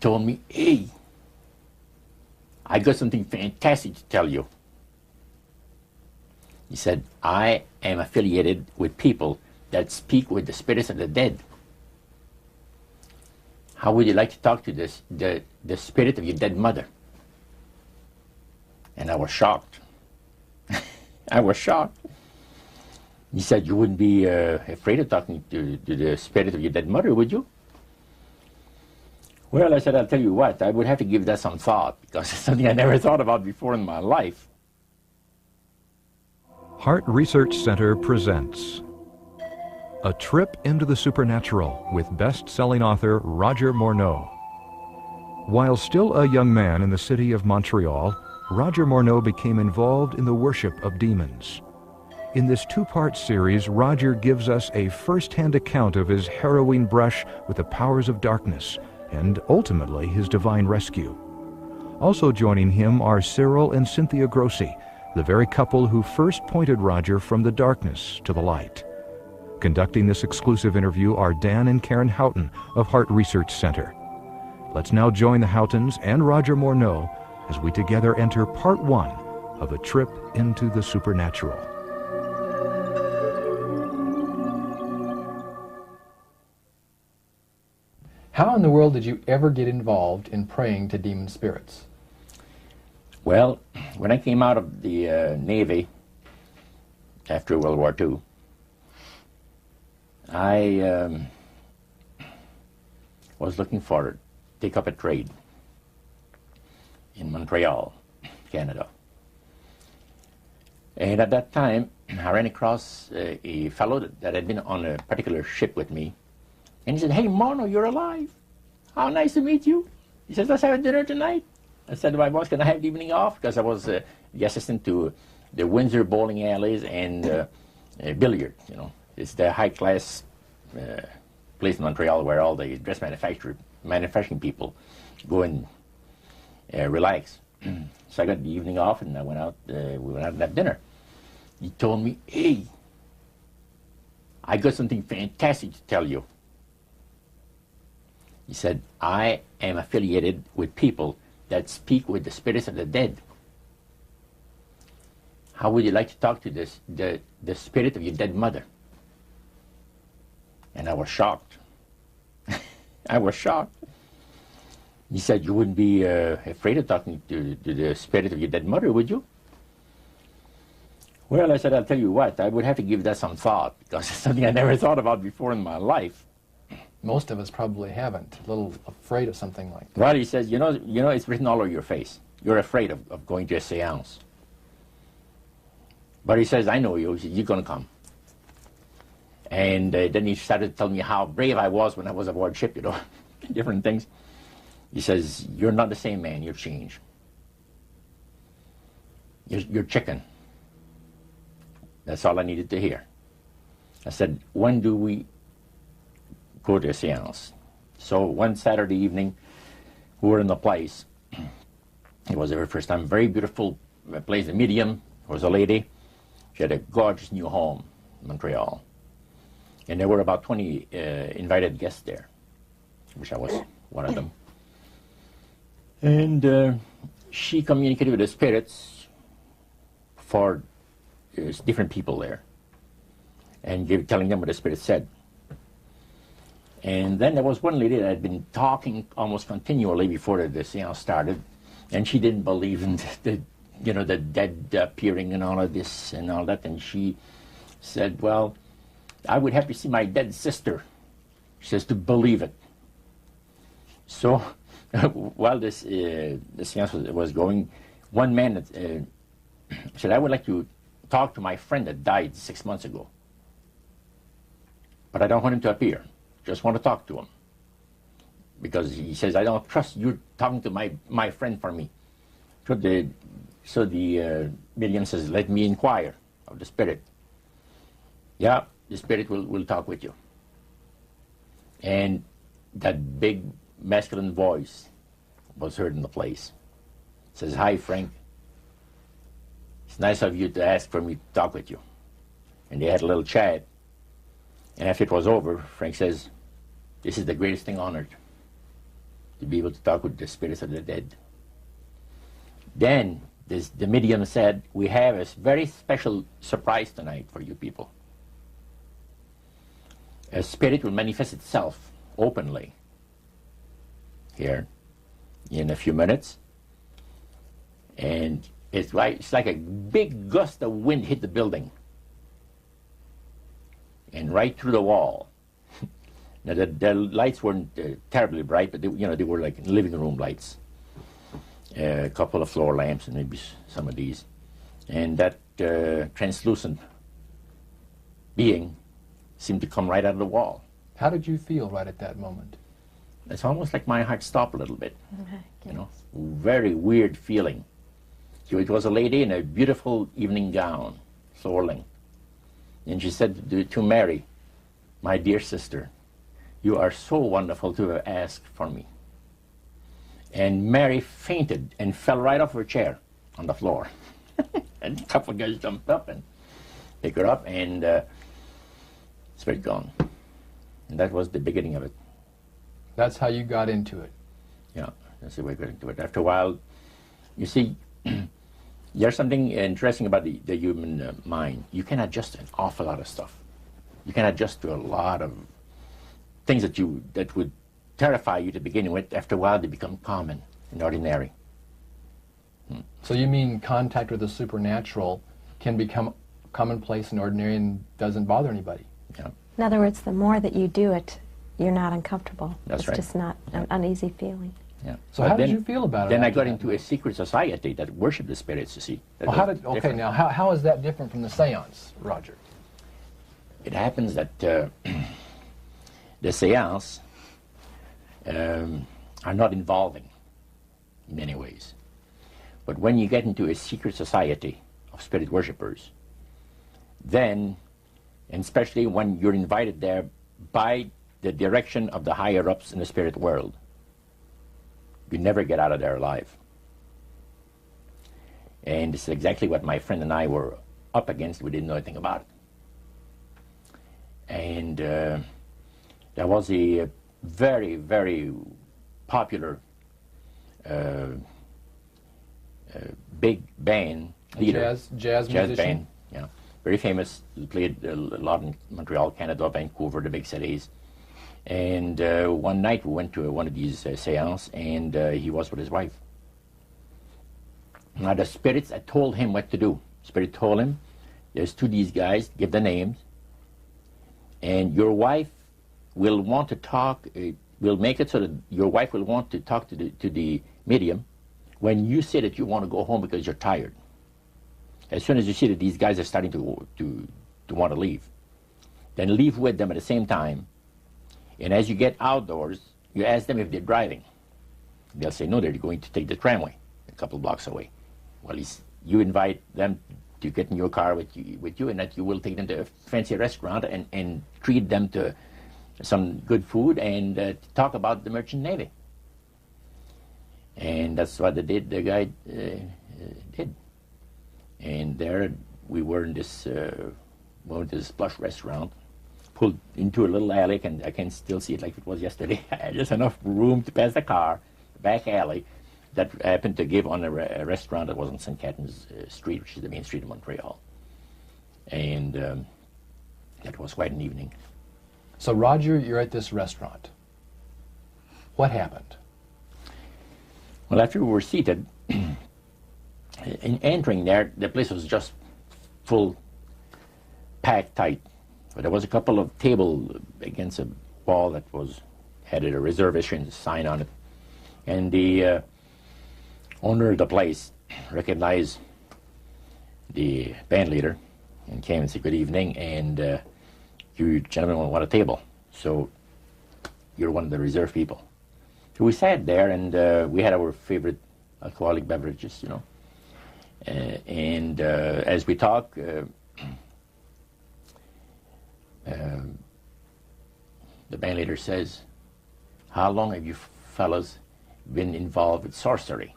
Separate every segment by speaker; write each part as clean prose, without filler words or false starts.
Speaker 1: told me, hey, I got something fantastic to tell you. He said, I am affiliated with people that speak with the spirits of the dead. How would you like to talk to the spirit of your dead mother? And I was shocked. I was shocked. He said, you wouldn't be afraid of talking to the spirit of your dead mother, would you? Well, I said, I'll tell you what, I would have to give that some thought, because it's something I never thought about before in my life.
Speaker 2: Heart Research Center presents A Trip into the Supernatural with best-selling author Roger Morneau. While still a young man in the city of Montreal, Roger Morneau became involved in the worship of demons. In this two-part series, Roger gives us a first-hand account of his harrowing brush with the powers of darkness and ultimately his divine rescue. Also joining him are Cyril and Cynthia Grossi, the very couple who first pointed Roger from the darkness to the light. Conducting this exclusive interview are Dan and Karen Houghton of Heart Research Center. Let's now join the Houghtons and Roger Morneau as we together enter part one of A Trip into the Supernatural.
Speaker 3: How in the world did you ever get involved in praying to demon spirits?
Speaker 1: Well, when I came out of the Navy after World War II, I was looking to take up a trade in Montreal, Canada. And at that time, I ran across a fellow that had been on a particular ship with me. And he said, hey, Morneau, you're alive. How nice to meet you. He says, let's have a dinner tonight. I said to my boss, can I have the evening off? Because I was the assistant to the Windsor bowling alleys and billiard, you know. It's the high-class place in Montreal where all the dress manufacturing people go and relax. So I got the evening off, and I went out. We went out and had dinner. He told me, hey, I got something fantastic to tell you. He said, I am affiliated with people that speak with the spirits of the dead. How would you like to talk to the spirit of your dead mother? And I was shocked. I was shocked. He said, you wouldn't be afraid of talking to the spirit of your dead mother, would you? Well, I said, I'll tell you what, I would have to give that some thought, because it's something I never thought about before in my life.
Speaker 3: Most of us probably haven't. A little afraid of something like that.
Speaker 1: Well, he says, you know, it's written all over your face. You're afraid of going to a seance. But he says, I know you. He says, you're going to come. And then he started telling me how brave I was when I was aboard ship, you know, different things. He says, you're not the same man. You've changed. You're chicken. That's all I needed to hear. I said, when do we go to a seance? So one Saturday evening, we were in the place. It was the very first time. Very beautiful place. The medium was a lady. She had a gorgeous new home in Montreal. And there were about 20 invited guests there, which I was one of them. And she communicated with the spirits for different people there, and telling them what the spirit said. And then there was one lady that had been talking almost continually before the seance started, and she didn't believe in the dead appearing and all of this and all that. And she said, well, I would have to see my dead sister, she says, to believe it. So while the seance was going, one man said, I would like to talk to my friend that died 6 months ago, but I don't want him to appear. Just want to talk to him. Because he says, I don't trust you talking to my friend for me. So the medium says, let me inquire of the spirit. Yeah, the spirit will talk with you. And that big masculine voice was heard in the place. It says, hi, Frank. It's nice of you to ask for me to talk with you. And they had a little chat. And after it was over, Frank says, this is the greatest thing on earth. to be able to talk with the spirits of the dead. Then the medium said, we have a very special surprise tonight for you people. A spirit will manifest itself openly here in a few minutes, and it's like a big gust of wind hit the building and right through the wall. Now the lights weren't terribly bright, but they were like living room lights, a couple of floor lamps and maybe some of these, and that translucent being seemed to come right out of the wall.
Speaker 3: How did you feel right at that moment?
Speaker 1: It's almost like my heart stopped a little bit. Very weird feeling. So it was a lady in a beautiful evening gown, swirling. And she said to Mary, my dear sister, you are so wonderful to have asked for me. And Mary fainted and fell right off her chair on the floor. And a couple of guys jumped up and picked her up, and spirit gone. And that was the beginning of it.
Speaker 3: That's how you got into it.
Speaker 1: Yeah, that's the way I got into it. After a while, you see, there's something interesting about the human mind. You can adjust to an awful lot of stuff. You can adjust to a lot of things that would terrify you to begin with. After a while, they become common and ordinary.
Speaker 3: So you mean contact with the supernatural can become commonplace and ordinary and doesn't bother anybody?
Speaker 1: Yeah.
Speaker 4: In other words, the more that you do it, you're not uncomfortable.
Speaker 1: That's right.
Speaker 4: It's just not an uneasy feeling.
Speaker 1: Yeah.
Speaker 3: So how did you feel about it?
Speaker 1: Then I
Speaker 3: after
Speaker 1: got
Speaker 3: that?
Speaker 1: into a secret society that worshipped the spirits, you see.
Speaker 3: Okay, now how is that different from the seance, Roger?
Speaker 1: It happens that the seance are not involving in many ways. But when you get into a secret society of spirit worshippers, then, and especially when you're invited there by the direction of the higher-ups in the spirit world, you never get out of there alive. And this is exactly what my friend and I were up against. We didn't know anything about it. And there was a very, very popular big band leader.
Speaker 3: Jazz musician?
Speaker 1: Band, yeah. Very famous. He played a lot in Montreal, Canada, Vancouver, the big cities. And one night we went to one of these seances, and he was with his wife. Now the spirits had told him what to do. Spirit told him, there's two of these guys, give the names, and your wife will want to talk, we'll make it so that your wife will want to talk to the medium when you say that you want to go home because you're tired. As soon as you see that these guys are starting to want to leave, then leave with them at the same time. And as you get outdoors, you ask them if they're driving. They'll say, no, they're going to take the tramway a couple blocks away. Well, you invite them to get in your car with you, and that you will take them to a fancy restaurant and treat them to some good food and talk about the merchant navy. And that's what the guy did. And there we were in this plush restaurant, pulled into a little alley, and I can still see it like it was yesterday. Just enough room to pass the car, back alley, that happened to give on a restaurant that was on St. Catharines Street, which is the main street of Montreal. And that was quite an evening.
Speaker 3: So Roger, you're at this restaurant. What happened?
Speaker 1: Well, after we were seated, in entering there, the place was just full, packed tight. But there was a couple of tables against a wall that had a reservation sign on it. And the owner of the place recognized the band leader and came and said, good evening, and you gentlemen want a table. So you're one of the reserve people. So we sat there, and we had our favorite alcoholic beverages, you know. And as we talked, the band leader says, how long have you fellas been involved with sorcery?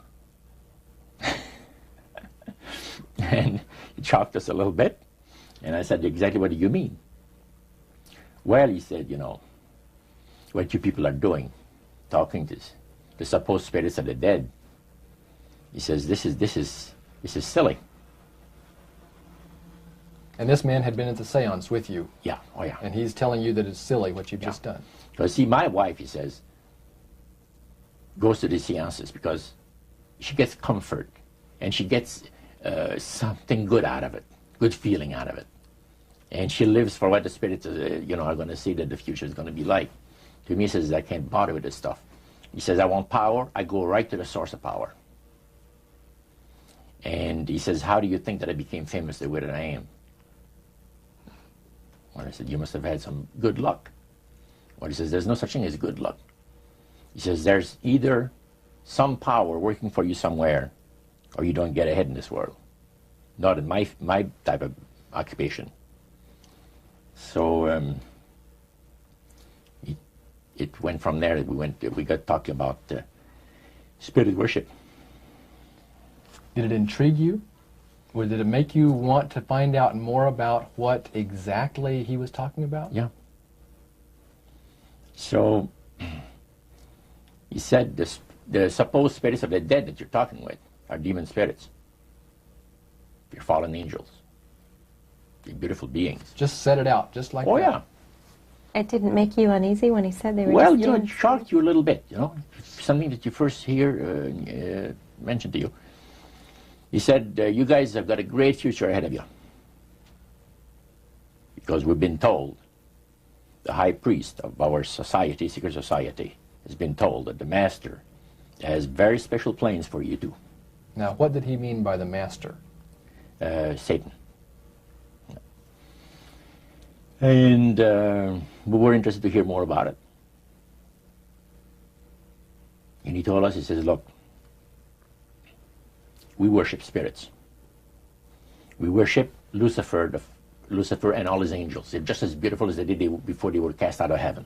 Speaker 1: And he shocked us a little bit, and I said, exactly what do you mean? Well, he said, you know, what you people are doing, talking to the supposed spirits of the dead. He says, this is silly.
Speaker 3: And this man had been at the seance with you.
Speaker 1: Yeah, oh yeah.
Speaker 3: And he's telling you that it's silly what you've just done.
Speaker 1: Because see, my wife, he says, goes to the seances because she gets comfort and she gets something good out of it, good feeling out of it. And she lives for what the spirits are going to see that the future is going to be like. To me, he says, I can't bother with this stuff. He says, I want power. I go right to the source of power. And he says, how do you think that I became famous the way that I am? Well, I said, you must have had some good luck. Well, he says, there's no such thing as good luck. He says, there's either some power working for you somewhere, or you don't get ahead in this world. Not in my type of occupation. So it went from there. We got talking about spirit worship.
Speaker 3: Did it intrigue you? Or did it make you want to find out more about what exactly he was talking about?
Speaker 1: Yeah. So he said the supposed spirits of the dead that you're talking with are demon spirits. They're fallen angels. They're beautiful beings.
Speaker 3: Just set it out, just like that.
Speaker 1: Oh, yeah.
Speaker 4: It didn't make you uneasy when he said they were
Speaker 1: Well,
Speaker 4: just
Speaker 1: it shocked you a little bit, something that you first hear mentioned to you. He said, you guys have got a great future ahead of you. Because we've been told, the high priest of our society, secret society, has been told that the master has very special plans for you too.
Speaker 3: Now, what did he mean by the master?
Speaker 1: Satan. And we were interested to hear more about it. And he told us, he says, look, we worship spirits. We worship Lucifer and all his angels. They're just as beautiful as they did before they were cast out of heaven.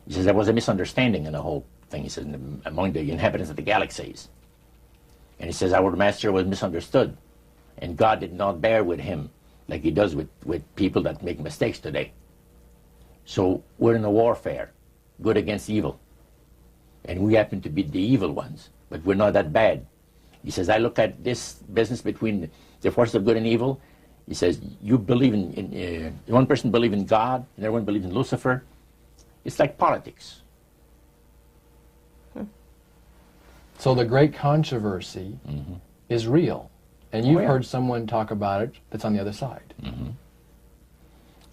Speaker 1: He says there was a misunderstanding in the whole thing, he says, among the inhabitants of the galaxies. And he says our master was misunderstood. And God did not bear with him like he does with people that make mistakes today. So we're in a warfare, good against evil. And we happen to be the evil ones, but we're not that bad. He says, I look at this business between the forces of good and evil. He says, you believe in one person believes in God, and everyone believes in Lucifer. It's like politics.
Speaker 3: So the great controversy is real. And you've heard someone talk about it that's on the other side.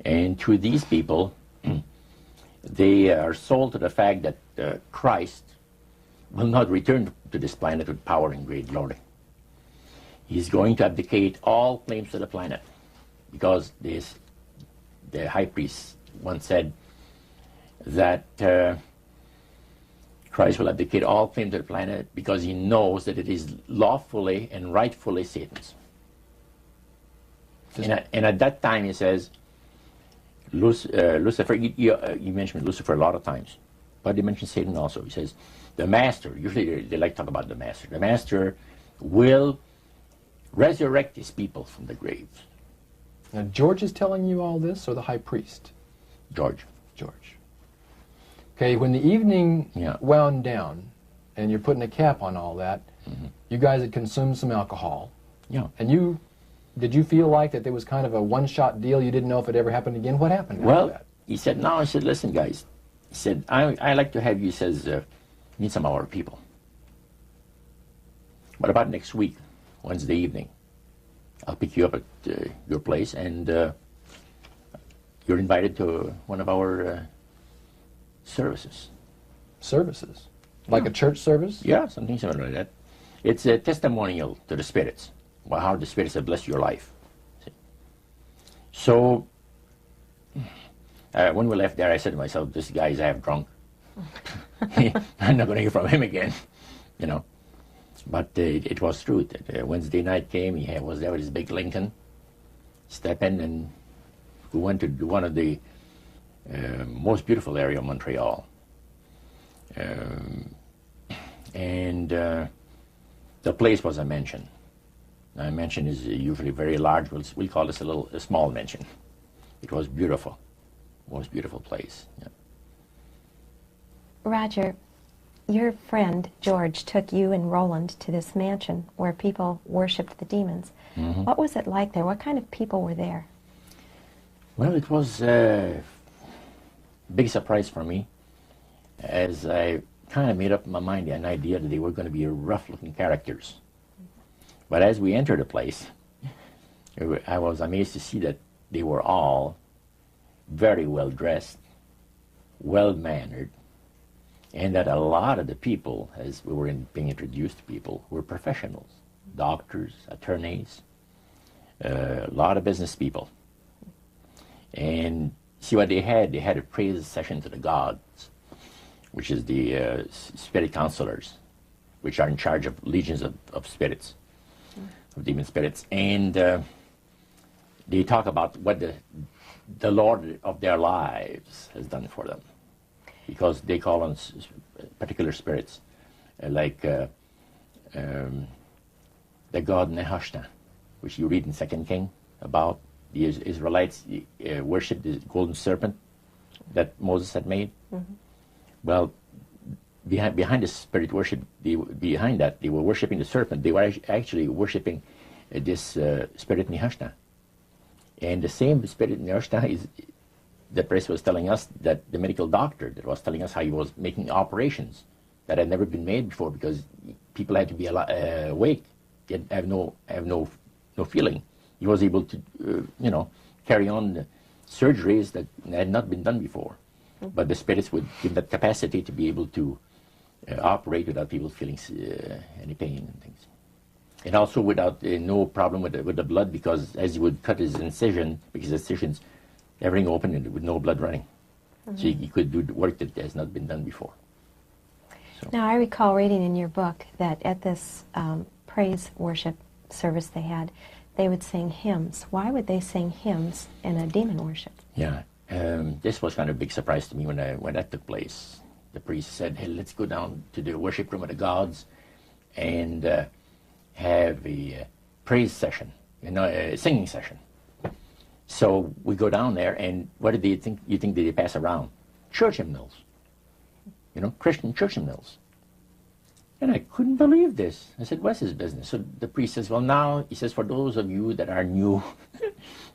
Speaker 1: And to these people, they are sold to the fact that Christ will not return to this planet with power and great glory. He's going to abdicate all claims to the planet, because the high priest once said that Christ will abdicate all claim to the planet because he knows that it is lawfully and rightfully Satan's. And at that time, he says, Lucifer, you mentioned Lucifer a lot of times, but he mentions Satan also. He says, the master, usually they like to talk about the master will resurrect his people from the graves.
Speaker 3: Now, George is telling you all this, or the high priest?
Speaker 1: George.
Speaker 3: Okay, when the evening wound down, and you're putting a cap on all that, you guys had consumed some alcohol.
Speaker 1: Yeah.
Speaker 3: And did you feel like that there was kind of a one-shot deal? You didn't know if it ever happened again? What happened after that?
Speaker 1: He said, no. I said, listen, guys. He said, I like to have you, he says, meet some of our people. What about next week, Wednesday evening? I'll pick you up at your place, and you're invited to one of our services.
Speaker 3: Services? Like a church service?
Speaker 1: Yeah, something similar like that. It's a testimonial to the spirits, how the spirits have blessed your life. So, when we left there, I said to myself, this guy is half drunk. I'm not going to hear from him again, But it was true. Wednesday night came, he was there with his big Lincoln, step in, and we went to one of the most beautiful area of Montreal. And the place was a mansion. Now, a mansion is usually very large. We'll call this a small mansion. It was beautiful. Most beautiful place. Yeah.
Speaker 4: Roger, your friend George took you and Roland to this mansion where people worshipped the demons.
Speaker 1: Mm-hmm.
Speaker 4: What was it like there? What kind of people were there?
Speaker 1: Well, it was a big surprise for me, as I kind of made up in my mind an idea that they were going to be rough-looking characters. But as we entered the place, I was amazed to see that they were all very well dressed, well mannered, and that a lot of the people, as we were being introduced to people, were professionals, doctors, attorneys, a lot of business people. And see what they had a praise session to the gods, which is the spirit counselors, which are in charge of legions of spirits, of demon spirits. And they talk about what the Lord of their lives has done for them, because they call on particular spirits, like the god Nehushtan, which you read in 2 King about. The Israelites worshipped the golden serpent that Moses had made. Mm-hmm. Well, behind the spirit worship, behind that, they were worshipping the serpent. They were actually worshipping this spirit Nehushtan. And the same spirit Nehushtan is, the priest was telling us, that the medical doctor that was telling us how he was making operations that had never been made before, because people had to be awake, yet have no feeling. He was able to, carry on the surgeries that had not been done before. Mm-hmm. But the spirits would give that capacity to be able to operate without people feeling any pain and things. And also without no problem with the blood, because as he would cut his incision, because his incisions, everything open and with no blood running. Mm-hmm. So he could do the work that has not been done before. So.
Speaker 4: Now, I recall reading in your book that at this praise worship service they had, they would sing hymns. Why would they sing hymns in a demon worship?
Speaker 1: Yeah, this was kind of a big surprise to me when that took place. The priest said, "Hey, let's go down to the worship room of the gods and have a praise session, a singing session." So we go down there, and what did you think they pass around? Church hymnals, Christian church hymnals. And I couldn't believe this. I said, what's his business? So the priest says, well, now, he says, for those of you that are new,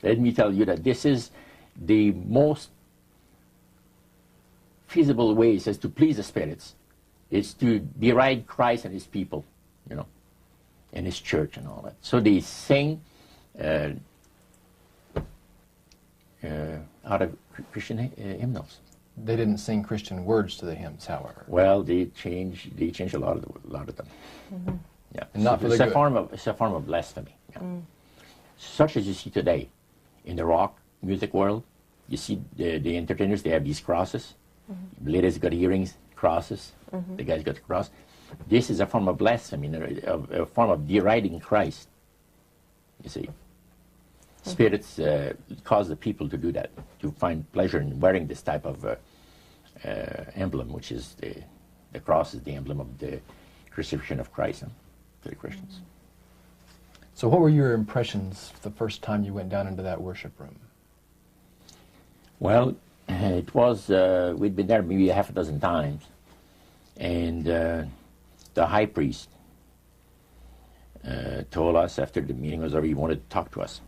Speaker 1: let me tell you that this is the most feasible way, he says, to please the spirits. It's to deride Christ and his people, and his church and all that. So they sing out of Christian hymnals.
Speaker 3: They didn't sing Christian words to the hymns, however.
Speaker 1: Well, they changed a lot of them. Mm-hmm. Yeah,
Speaker 3: and not for the
Speaker 1: it's
Speaker 3: good.
Speaker 1: a form of blasphemy. Yeah. Mm. Such as you see today in the rock music world. You see the entertainers; they have these crosses. Mm-hmm. Ladies got earrings, crosses. Mm-hmm. The guys got the cross. This is a form of blasphemy, a form of deriding Christ. You see, spirits cause the people to do that, to find pleasure in wearing this type of emblem, which is the cross is the emblem of the crucifixion of Christ to the Christians.
Speaker 3: So what were your impressions the first time you went down into that worship room?
Speaker 1: Well, it was, we'd been there maybe a half a dozen times, and the high priest told us after the meeting was over, he wanted to talk to us,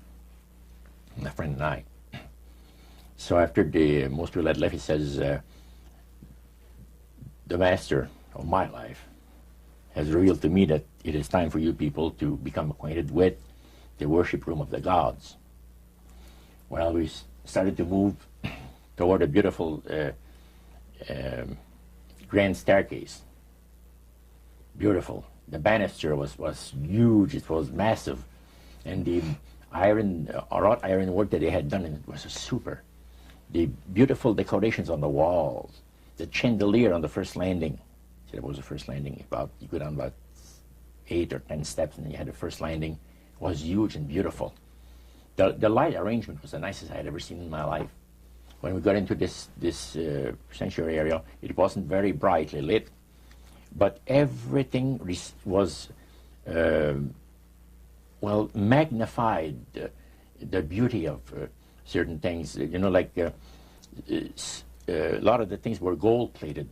Speaker 1: my friend and I. So after most people had left, he says, the master of my life has revealed to me that it is time for you people to become acquainted with the worship room of the gods. Well, we started to move toward a beautiful grand staircase. Beautiful. The banister was huge. It was massive. And the wrought iron work that they had done in it was super. The beautiful decorations on the walls, the chandelier on the first landing. See, that was the first landing. You go down about 8 or 10 steps, and then you had the first landing. It was huge and beautiful. The light arrangement was the nicest I had ever seen in my life. When we got into this sanctuary area, it wasn't very brightly lit, but everything was magnified the beauty of certain things. Like a lot of the things were gold-plated,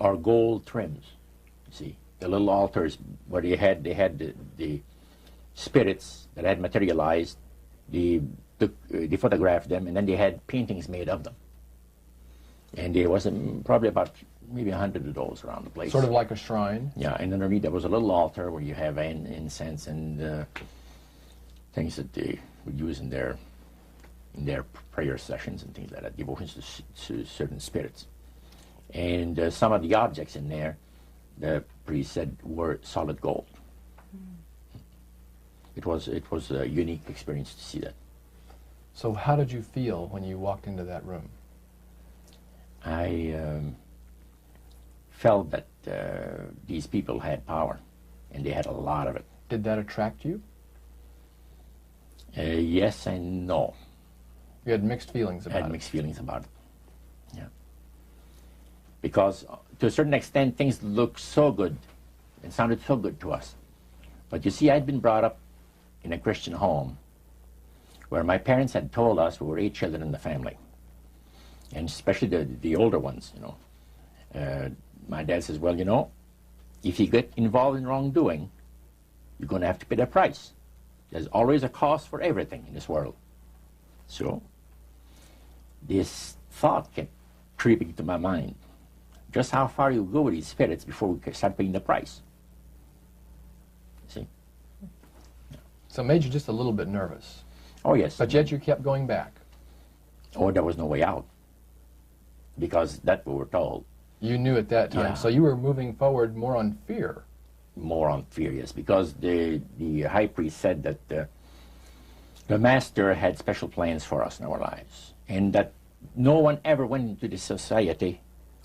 Speaker 1: are gold trims. You see, the little altars where they had the spirits that had materialized. They photographed them, and then they had paintings made of them. And there was probably about maybe 100 of those around the place.
Speaker 3: Sort of like a shrine.
Speaker 1: Yeah, and underneath there was a little altar where you have incense and things that they would use in their prayer sessions and things like that, devotions to certain spirits. And some of the objects in there, the priest said, were solid gold. It was a unique experience to see that.
Speaker 3: So how did you feel when you walked into that room?
Speaker 1: I felt that these people had power, and they had a lot of it.
Speaker 3: Did that attract you?
Speaker 1: Yes and no.
Speaker 3: You had mixed feelings about it?
Speaker 1: I had mixed feelings about it, yeah. Because to a certain extent, things looked so good and sounded so good to us. But you see, I'd been brought up in a Christian home where my parents had told us we were 8 children in the family. And especially the older ones, you know. My dad says, well, you know, if you get involved in wrongdoing, you're going to have to pay the price. There's always a cost for everything in this world. So this thought kept creeping into my mind. Just how far you go with these spirits before we start paying the price. See?
Speaker 3: So it made you just a little bit nervous.
Speaker 1: Oh, yes.
Speaker 3: But yet you kept going back.
Speaker 1: Oh, there was no way out. Because that we were told.
Speaker 3: You knew at that time.
Speaker 1: Yeah.
Speaker 3: So you were moving forward more on fear.
Speaker 1: More on fear, yes. Because the high priest said that the master had special plans for us in our lives. And that no one ever went into this society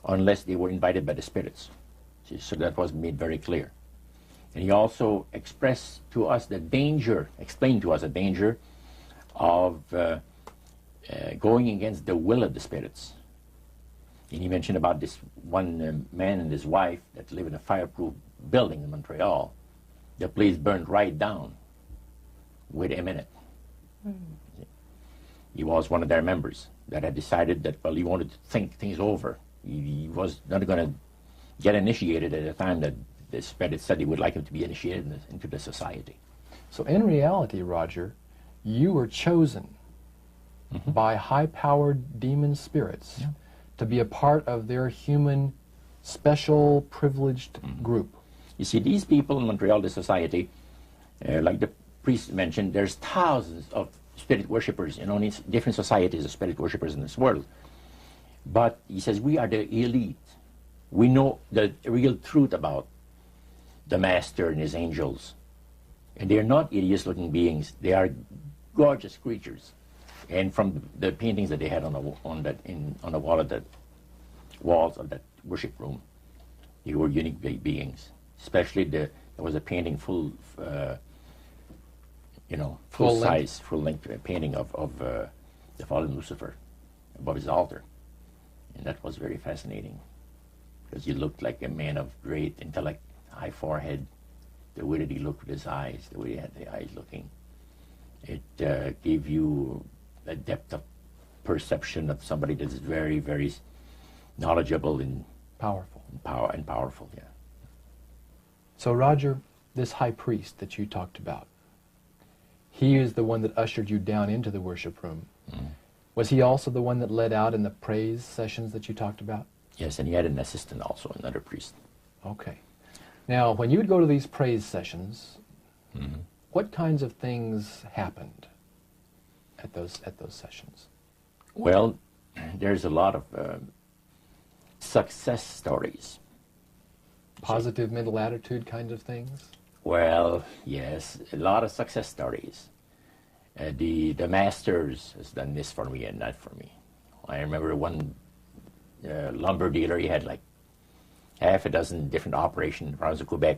Speaker 1: unless they were invited by the spirits. See, so that was made very clear. And he also expressed to us the danger, explained to us the danger of going against the will of the spirits. And he mentioned about this one man and his wife that live in a fireproof building in Montreal. The place burned right down with him in it. He was one of their members that had decided that, well, he wanted to think things over. He was not going to get initiated at a time that the spirit said he would like him to be initiated into the society.
Speaker 3: So in reality, Roger, you were chosen by high-powered demon spirits to be a part of their human, special, privileged group.
Speaker 1: You see, these people in Montreal, the society, like the priest mentioned, there's thousands of spirit worshippers in only different societies of spirit worshippers in this world. But he says we are the elite. We know the real truth about the master and his angels. And they're not hideous-looking beings. They are gorgeous creatures. And from the paintings that they had on the wall of the walls of that worship room, they were unique beings. Especially there was a painting full length painting of the fallen Lucifer above his altar, and that was very fascinating because he looked like a man of great intellect, high forehead, the way that he looked with his eyes, the way he had the eyes looking. It gave you a depth of perception of somebody that is very, very knowledgeable and
Speaker 3: powerful.
Speaker 1: Powerful, yeah.
Speaker 3: So Roger, this high priest that you talked about, he is the one that ushered you down into the worship room. Was he also the one that led out in the praise sessions that you talked about?
Speaker 1: Yes, and he had an assistant also, another priest.
Speaker 3: Okay. Now, when you would go to these praise sessions, what kinds of things happened at those sessions?
Speaker 1: Well, there's a lot of success stories.
Speaker 3: Positive mental attitude kind of things?
Speaker 1: Well, yes, a lot of success stories. The masters has done this for me and that for me. I remember one lumber dealer, he had like half a dozen different operations in the province of Quebec,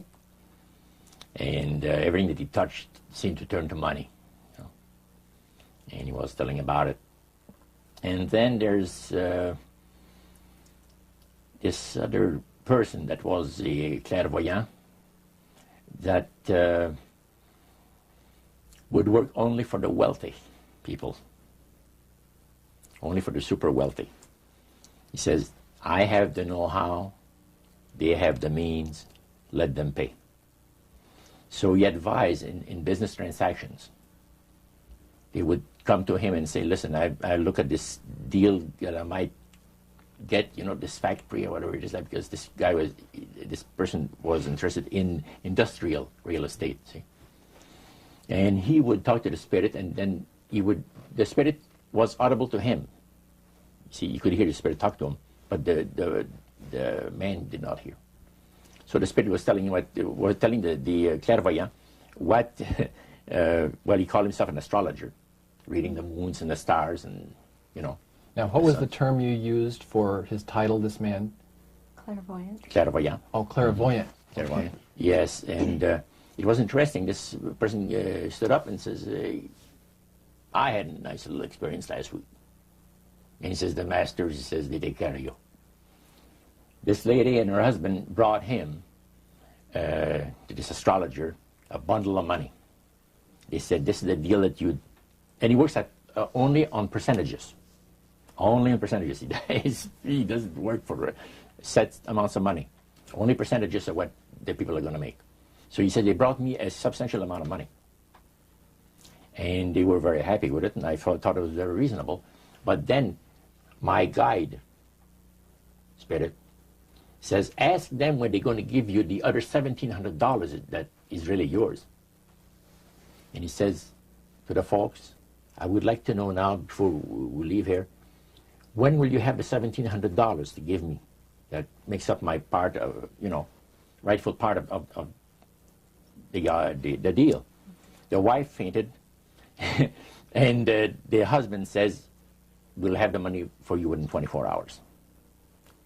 Speaker 1: and everything that he touched seemed to turn to money. You know? And he was telling about it. And then there's this other person that was a clairvoyant that would work only for the wealthy people, only for the super wealthy. He says, I have the know-how, they have the means, let them pay. So he advised in business transactions. They would come to him and say, listen, I look at this deal that I might get, you know, this factory or whatever it is, like, because this person was interested in industrial real estate, see. And he would talk to the spirit, and then the spirit was audible to him. See, you could hear the spirit talk to him, but the man did not hear. So the spirit was telling the clairvoyant what, well, he called himself an astrologer, reading the moons and the stars, and, you know.
Speaker 3: Now, what was the term you used for his title, this man?
Speaker 4: Clairvoyant.
Speaker 1: Clairvoyant.
Speaker 3: Oh, clairvoyant.
Speaker 1: Clairvoyant. Okay. Yes, and it was interesting. This person stood up and says, I had a nice little experience last week. And he says, the masters, he says, they take care of you. This lady and her husband brought him, to this astrologer, a bundle of money. They said, this is the deal that you... And he works at only on percentages. Only on percentages. He doesn't work for set amounts of money. Only percentages of what the people are going to make. So he said, they brought me a substantial amount of money. And they were very happy with it, and I thought it was very reasonable. But then my guide, spirit, says, ask them when they're going to give you the other $1,700 that is really yours. And he says to the folks, I would like to know now, before we leave here, when will you have the $1,700 to give me? That makes up my part of, you know, rightful part of the deal. The wife fainted, and the husband says, we'll have the money for you within 24 hours.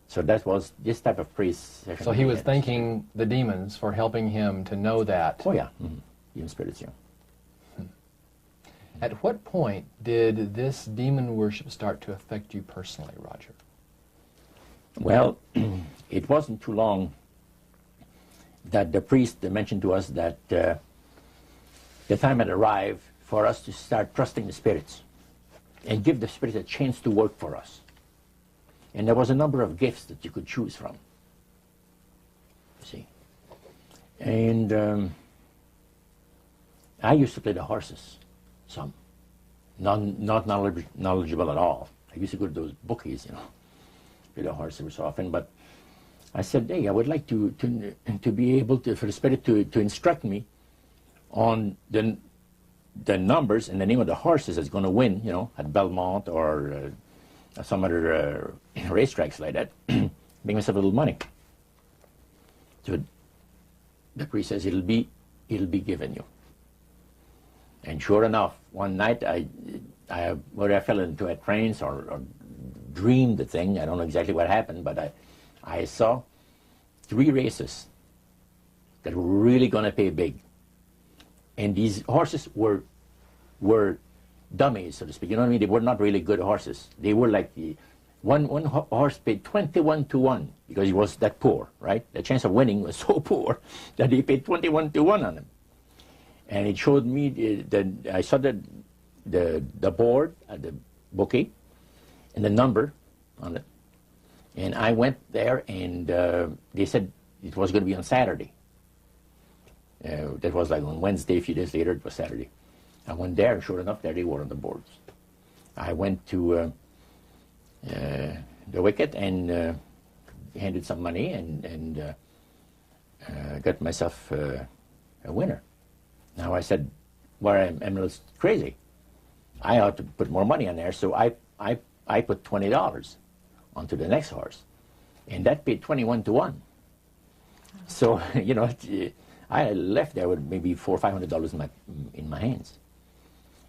Speaker 1: So that was this type of priest session.
Speaker 3: So he was thanking the demons for helping him to know that.
Speaker 1: Oh, yeah. Mm-hmm. Even spirits, yeah.
Speaker 3: At what point did this demon worship start to affect you personally, Roger?
Speaker 1: Well, it wasn't too long that the priest mentioned to us that the time had arrived for us to start trusting the spirits and give the spirits a chance to work for us. And there was a number of gifts that you could choose from. You see. And I used to play the horses. Some. Not knowledgeable at all. I used to go to those bookies, you know, play the horse every so often. But I said, hey, I would like to be able to, for the spirit to instruct me on the numbers and the name of the horses that's going to win, you know, at Belmont or some other racetracks like that. Make myself a little money. So the priest says, it'll be given you. And sure enough, one night whether I fell into a trance or dreamed the thing, I don't know exactly what happened, but I saw 3 races that were really going to pay big. And these horses were dummies, so to speak. You know what I mean? They were not really good horses. They were like one horse paid 21 to 1 because he was that poor, right? The chance of winning was so poor that he paid 21 to 1 on him. And it showed me I saw the board at the bookie and the number on it. And I went there, and they said it was going to be on Saturday. That was like on Wednesday. A few days later, it was Saturday. I went there, and sure enough, there they were on the boards. I went to the wicket and handed some money and got myself a winner. Now I said, well, I'm a little crazy. I ought to put more money on there, so I put $20 onto the next horse, and that paid 21 to 1. So you know, I left there with maybe $400 or $500 in my hands,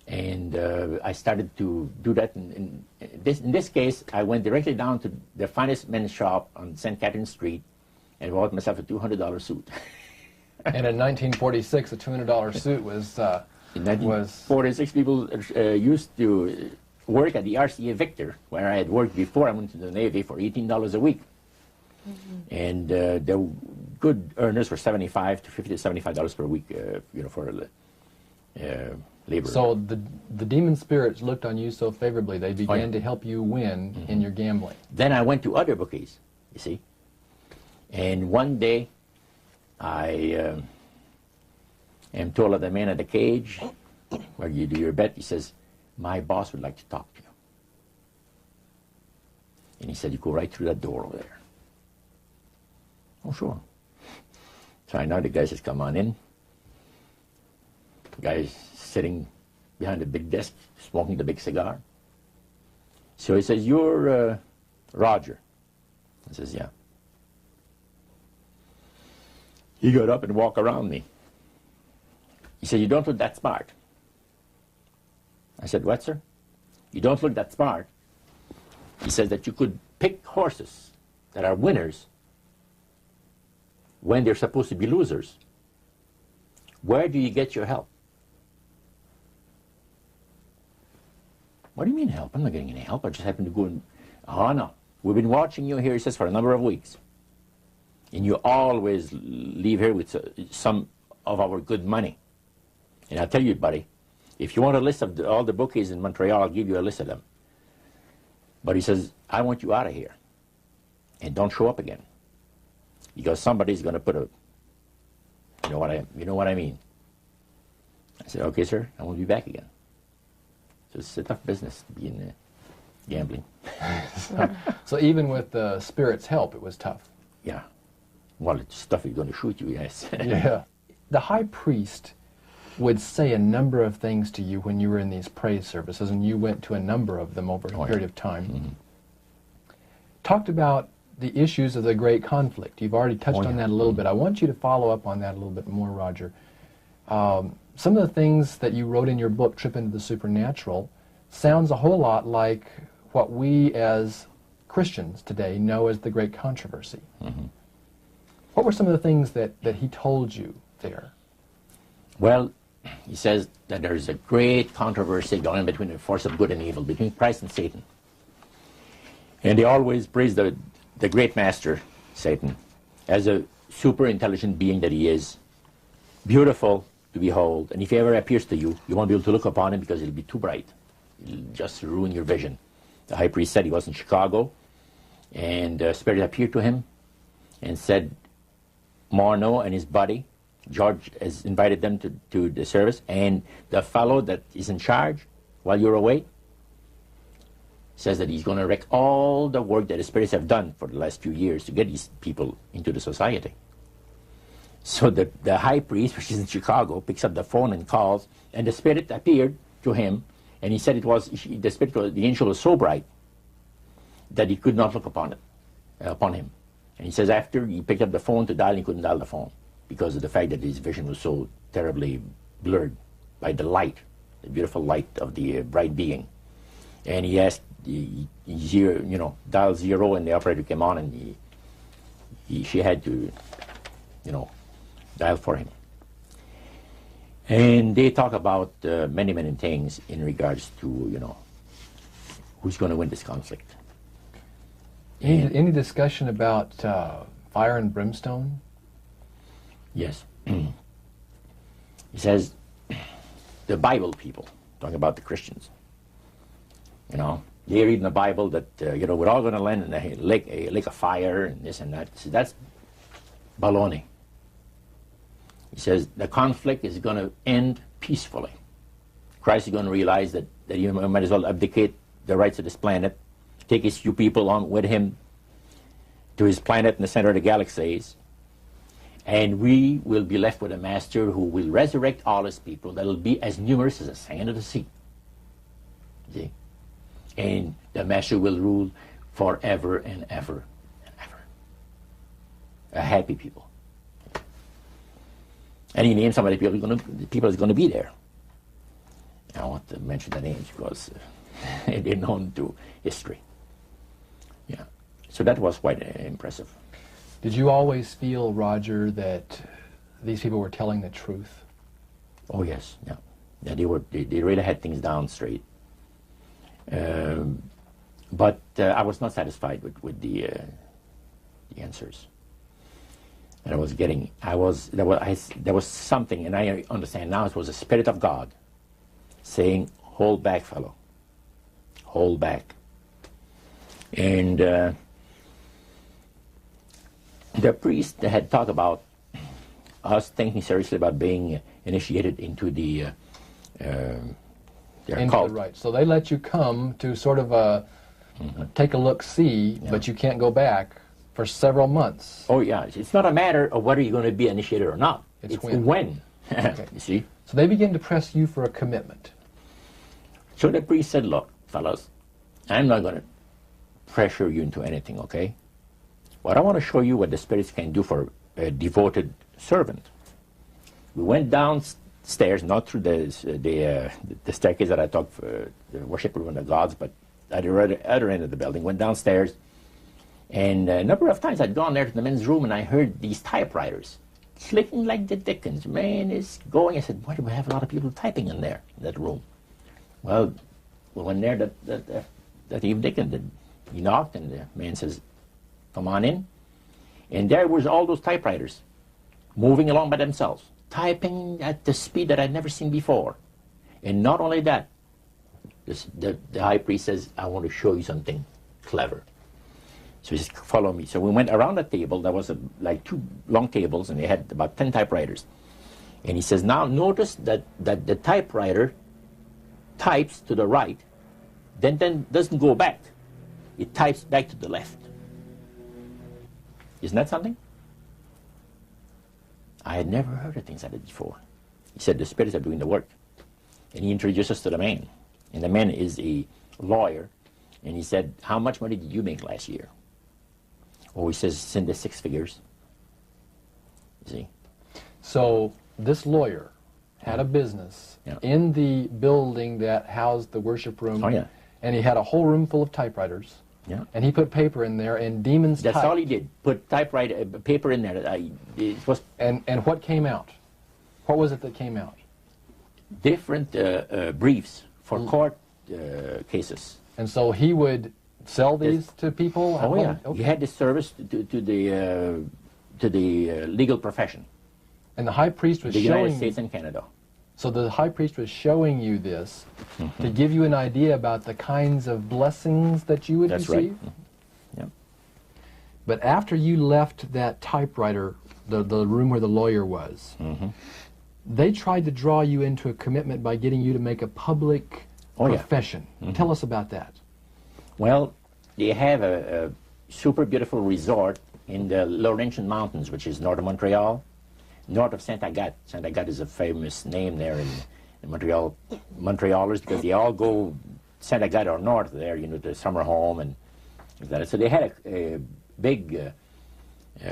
Speaker 1: and I started to do that. In this case, I went directly down to the finest men's shop on St. Catherine Street, and bought myself a $200 suit.
Speaker 3: And in 1946, a $200 suit was...
Speaker 1: in 1946, people used to work at the RCA Victor, where I had worked before I went to the Navy, for $18 a week. Mm-hmm. And the good earners were $75 to $50 to $75 per week, you know, for labor.
Speaker 3: So the demon spirits looked on you so favorably, they began to help you win in your gambling.
Speaker 1: Then I went to other bookies, you see. And one day, I am told of the man at the cage where you do your bet. He says, my boss would like to talk to you. And he said, you go right through that door over there. Oh, sure. So I know the guy says, come on in. The guy's sitting behind the big desk, smoking the big cigar. So he says, you're Roger. I says, yeah. He got up and walked around me. He said, you don't look that smart. I said, what, sir? You don't look that smart. He says that you could pick horses that are winners when they're supposed to be losers. Where do you get your help? What do you mean help? I'm not getting any help. I just happen to go and... Oh, no. We've been watching you here, he says, for a number of weeks. And you always leave here with some of our good money. And I'll tell you, buddy, if you want a list of all the bookies in Montreal, I'll give you a list of them. But he says, I want you out of here. And don't show up again. Because somebody's going to put a... You know what I mean? I said, okay, sir, I won't be back again. So it's a tough business to be in gambling.
Speaker 3: So even with the spirit's help, it was tough.
Speaker 1: Yeah. Well, it's stuff he's going to shoot you, yes.
Speaker 3: Yeah. The high priest would say a number of things to you when you were in these praise services, and you went to a number of them over a period of time. Mm-hmm. Talked about the issues of the great conflict. You've already touched on that a little bit. I want you to follow up on that a little bit more, Roger. Some of the things that you wrote in your book, Trip into the Supernatural, sounds a whole lot like what we as Christians today know as the Great Controversy. Mm-hmm. What were some of the things that he told you there?
Speaker 1: Well, he says that there's a great controversy going on between the force of good and evil, between Christ and Satan. And they always praise the great master, Satan, as a super intelligent being that he is, beautiful to behold, and if he ever appears to you, you won't be able to look upon him because it'll be too bright. It'll just ruin your vision. The high priest said he was in Chicago, and the Spirit appeared to him and said, Morneau and his buddy, George, has invited them to the service, and the fellow that is in charge while you're away says that he's going to wreck all the work that the spirits have done for the last few years to get these people into the society. So the high priest, which is in Chicago, picks up the phone and calls, and the spirit appeared to him, and he said it was the angel was so bright that he could not look upon him. And he says after he picked up the phone to dial, he couldn't dial the phone because of the fact that his vision was so terribly blurred by the light, the beautiful light of the bright being. And he asked dial 0, and the operator came on, and she had to, dial for him. And they talk about many, many things in regards to, who's going to win this conflict.
Speaker 3: Any discussion about fire and brimstone?
Speaker 1: Yes. He says, the Bible people, talking about the Christians, they read in the Bible that, we're all going to land in a lake of fire and this and that. So that's baloney. He says the conflict is going to end peacefully. Christ is going to realize that you might as well abdicate the rights of this planet, take his few people on with him to his planet in the center of the galaxies, and we will be left with a master who will resurrect all his people that will be as numerous as the sand of the sea. See? And the master will rule forever and ever and ever. A happy people. And he named some of the people that's going to be there. I don't want to mention the names because they're known to history. Yeah. So that was quite impressive.
Speaker 3: Did you always feel, Roger, that these people were telling the truth?
Speaker 1: Oh yes, yeah. They really had things down straight. But I was not satisfied with the answers. And there was something, and I understand now it was the Spirit of God saying, hold back, fellow. Hold back. And The priest had talked about us thinking seriously about being initiated into the their cult.
Speaker 3: Right. So they let you come to sort of take a look, see, but you can't go back for several months.
Speaker 1: Oh yeah, it's not a matter of whether you're going to be initiated or not.
Speaker 3: It's
Speaker 1: when.
Speaker 3: Okay.
Speaker 1: You see.
Speaker 3: So they begin to press you for a commitment.
Speaker 1: So the priest said, "Look, fellas, I'm not going to pressure you into anything, okay? But I want to show you what the spirits can do for a devoted servant." We went downstairs, not through the staircase that I talked for the worship room of the gods, but at the other end of the building. Went downstairs, and a number of times I'd gone there to the men's room, and I heard these typewriters clicking like the dickens. Man, it's going. I said, "Why do we have a lot of people typing in there, in that room?" Well, we went there that evening, and he knocked, and the man says, "Come on in." And there was all those typewriters moving along by themselves, typing at the speed that I'd never seen before. And not only that, the high priest says, "I want to show you something clever." So he says, "Follow me." So we went around the table. There was like 2 long tables, and they had about 10 typewriters. And he says, "Now notice that the typewriter types to the right, then doesn't go back. It types back to the left." Isn't that something? I had never heard of things like that before. He said the spirits are doing the work. And he introduced us to the man. And the man is a lawyer. And he said, "How much money did you make last year?" Oh, he says, "It's in the 6 figures." You see?
Speaker 3: So this lawyer had a business in the building that housed the worship room.
Speaker 1: Oh, yeah.
Speaker 3: And he had a whole room full of typewriters.
Speaker 1: Yeah.
Speaker 3: And he put paper in there, and demons
Speaker 1: That's
Speaker 3: typed.
Speaker 1: all he did. Put typewriter paper in there. It was
Speaker 3: And what came out? What was it that came out?
Speaker 1: different briefs for court cases.
Speaker 3: And so he would sell these to people?
Speaker 1: Oh yeah,
Speaker 3: Okay.
Speaker 1: he had this service to the legal profession,
Speaker 3: And the high priest was
Speaker 1: the United
Speaker 3: showing
Speaker 1: States and Canada.
Speaker 3: So the high priest was showing you this to give you an idea about the kinds of blessings that you would
Speaker 1: That's
Speaker 3: receive?
Speaker 1: right. Yeah.
Speaker 3: But after you left that typewriter, the room where the lawyer was, they tried to draw you into a commitment by getting you to make a public profession. Tell us about that.
Speaker 1: Well, they have a super beautiful resort in the Laurentian Mountains, which is north of Montreal, north of Saint Agathe. Saint Agathe is a famous name there in Montreal. Montrealers, because they all go Saint Agathe or north there, you know, the summer home and that. So they had a big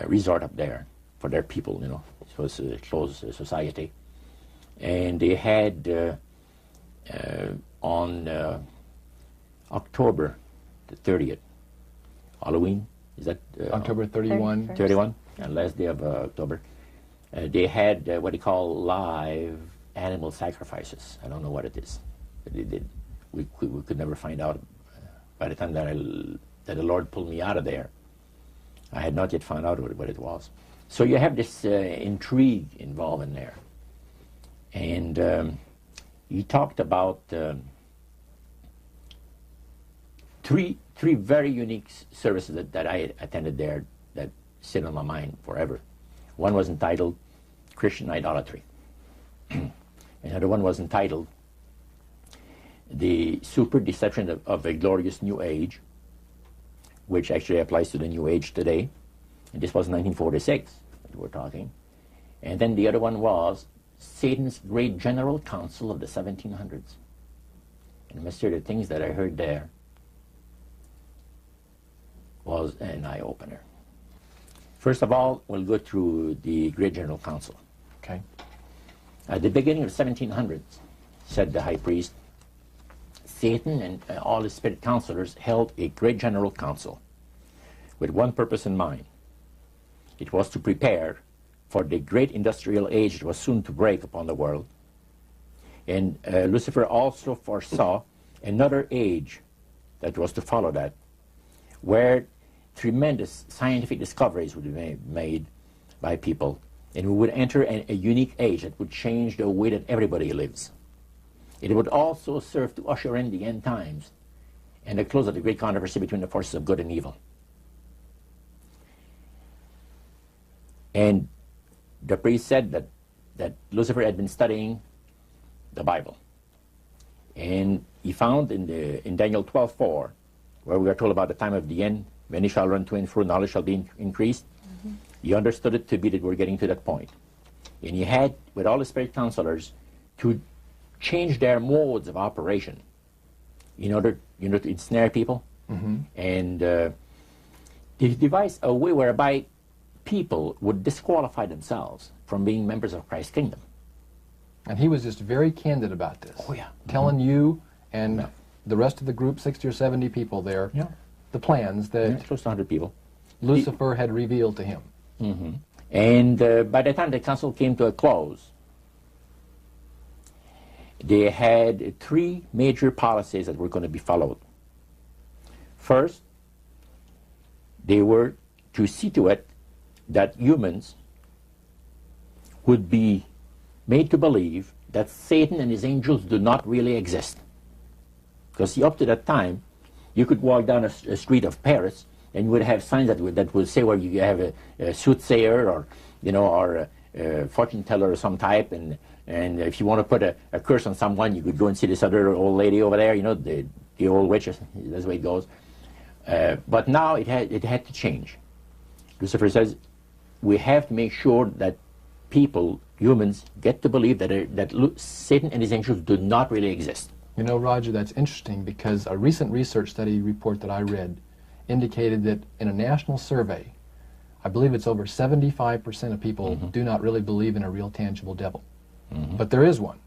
Speaker 1: resort up there for their people, you know. It was a closed society. And they had on October the 30th, Halloween, is that?
Speaker 3: October 31.
Speaker 1: 31, last day of October. They had what they call live animal sacrifices. I don't know what it is, but they did. We could never find out. By the time that the Lord pulled me out of there, I had not yet found out what it was. So you have this intrigue involved in there. And you talked about three very unique services that I attended there that sit on my mind forever. One was entitled Christian Idolatry. Another one was entitled The Super Deception of a Glorious New Age, which actually applies to the New Age today. And this was 1946 that we're talking. And then the other one was Satan's Great General Council of the 1700s. And Mr. The things that I heard there was an eye-opener. First of all, we'll go through the Great General Council.
Speaker 3: Okay.
Speaker 1: At the beginning of the 1700s, said the high priest, Satan and all his spirit counselors held a Great General Council with one purpose in mind. It was to prepare for the great industrial age that was soon to break upon the world. And Lucifer also foresaw another age that was to follow that, where tremendous scientific discoveries would be made by people, and we would enter a unique age that would change the way that everybody lives. It would also serve to usher in the end times and the close of the great controversy between the forces of good and evil. And the priest said that Lucifer had been studying the Bible. And he found in Daniel 12:4, where we are told about the time of the end, many shall run to and fro, knowledge shall be increased. He understood it to be that we're getting to that point. And he had, with all the spirit counselors, to change their modes of operation in order, to ensnare people. And he devised a way whereby people would disqualify themselves from being members of Christ's kingdom.
Speaker 3: And he was just very candid about this.
Speaker 1: Oh, yeah.
Speaker 3: Telling you and the rest of the group, 60 or 70 people there, the plans that
Speaker 1: Close to 100 people.
Speaker 3: Lucifer had revealed to him.
Speaker 1: And by the time the council came to a close, they had 3 major policies that were going to be followed. First, they were to see to it that humans would be made to believe that Satan and his angels do not really exist. Because see, up to that time, you could walk down a street of Paris and you would have signs that would say where you have a soothsayer or, or a fortune teller of some type, and if you want to put a curse on someone, you could go and see this other old lady over there, the old witch, that's the way it goes. But now it had to change. Lucifer says, we have to make sure that people, humans, get to believe that Satan and his angels do not really exist.
Speaker 3: Roger, that's interesting because a recent research study report that I read indicated that in a national survey, I believe it's over 75% of people do not really believe in a real tangible devil. But there is one.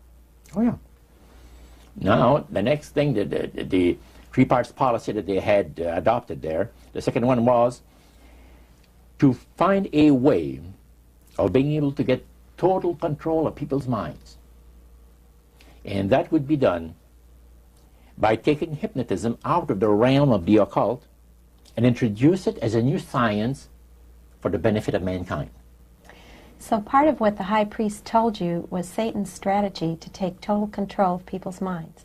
Speaker 1: Oh, yeah. Now, the next thing, the 3 parts policy that they had adopted there, the second one was to find a way of being able to get total control of people's minds. And that would be done by taking hypnotism out of the realm of the occult and introduce it as a new science for the benefit of mankind.
Speaker 4: So part of what the high priest told you was Satan's strategy to take total control of people's minds.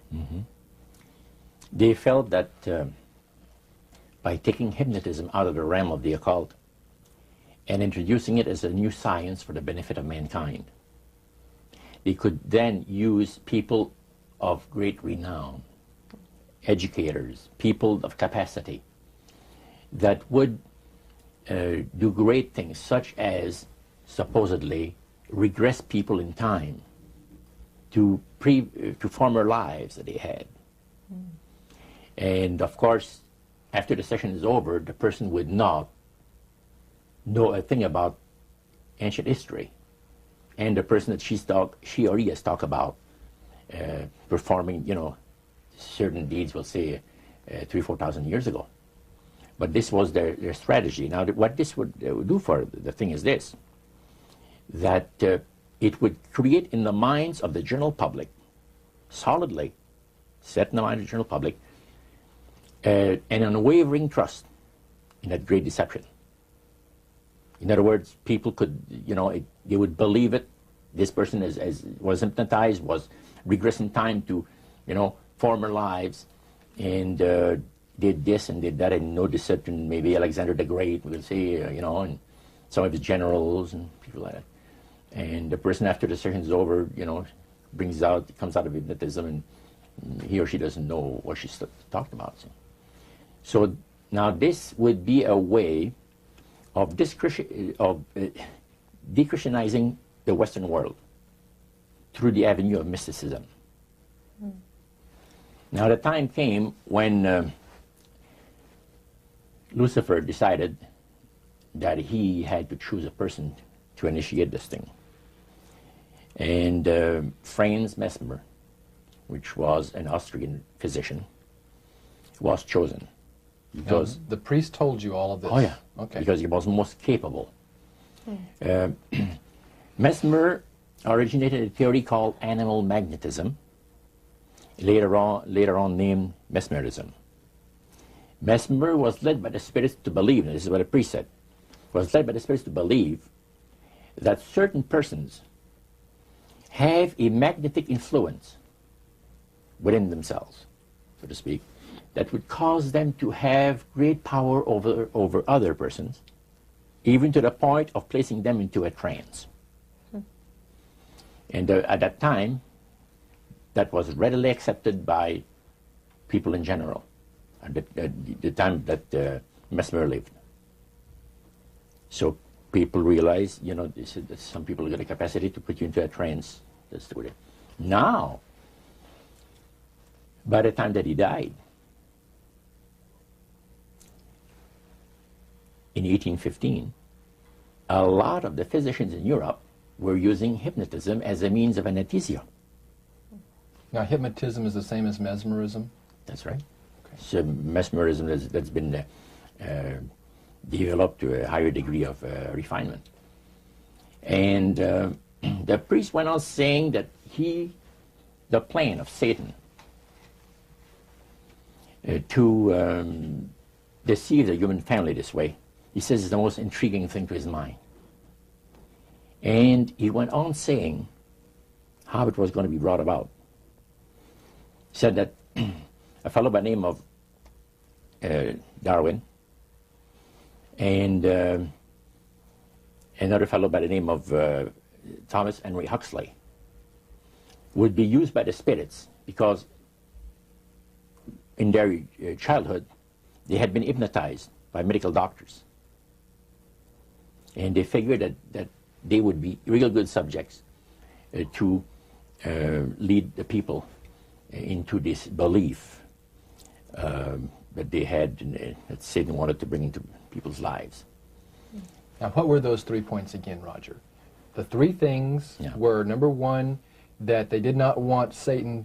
Speaker 1: They felt that by taking hypnotism out of the realm of the occult and introducing it as a new science for the benefit of mankind, they could then use people of great renown, educators, people of capacity, that would do great things, such as supposedly regress people in time to former lives that they had. And of course, after the session is over, the person would not know a thing about ancient history. And the person that she or he has talked about performing, certain deeds, we'll say, 3,000 or 4,000 years ago. But this was their strategy. Now, what this would do for the thing is this, that it would create in the minds of the general public, solidly set in the mind of the general public, an unwavering trust in that great deception. In other words, people could, they would believe it. This person was hypnotized, was regressing time to, former lives, and did this and did that, and no deception. Maybe Alexander the Great, we'll say, and some of his generals and people like that. And the person, after the session is over, comes out of hypnotism, and he or she doesn't know what she's talking about. So now this would be a way of de-Christianizing the Western world through the avenue of mysticism. Now the time came when Lucifer decided that he had to choose a person to initiate this thing. And Franz Mesmer, which was an Austrian physician, was chosen. Because
Speaker 3: the priest told you all of this?
Speaker 1: Oh, yeah.
Speaker 3: Okay.
Speaker 1: Because he was most capable. Mesmer originated a theory called animal magnetism, later on named mesmerism. Mesmer was led by the spirits to believe, and this is what the priest said, was led by the spirits to believe that certain persons have a magnetic influence within themselves, so to speak, that would cause them to have great power over other persons, even to the point of placing them into a trance. And at that time, that was readily accepted by people in general, at the time that Mesmer lived. So people realized, you know, they said that some people got a capacity to put you into a trance. That's the way. Now, by the time that he died, in 1815, a lot of the physicians in Europe were using hypnotism as a means of anesthesia.
Speaker 3: Now, hypnotism is the same as mesmerism?
Speaker 1: That's right. Okay. So mesmerism that's been developed to a higher degree of refinement. And the priest went on saying that the plan of Satan to deceive the human family this way, he says, is the most intriguing thing to his mind. And he went on saying how it was going to be brought about. He said that a fellow by the name of Darwin and another fellow by the name of Thomas Henry Huxley would be used by the spirits because in their childhood they had been hypnotized by medical doctors. And they figured that they would be real good subjects to lead the people into this belief that they had, that Satan wanted to bring into people's lives.
Speaker 3: Now, what were those 3 points again, Roger? The 3 things were, number 1, that they did not want Satan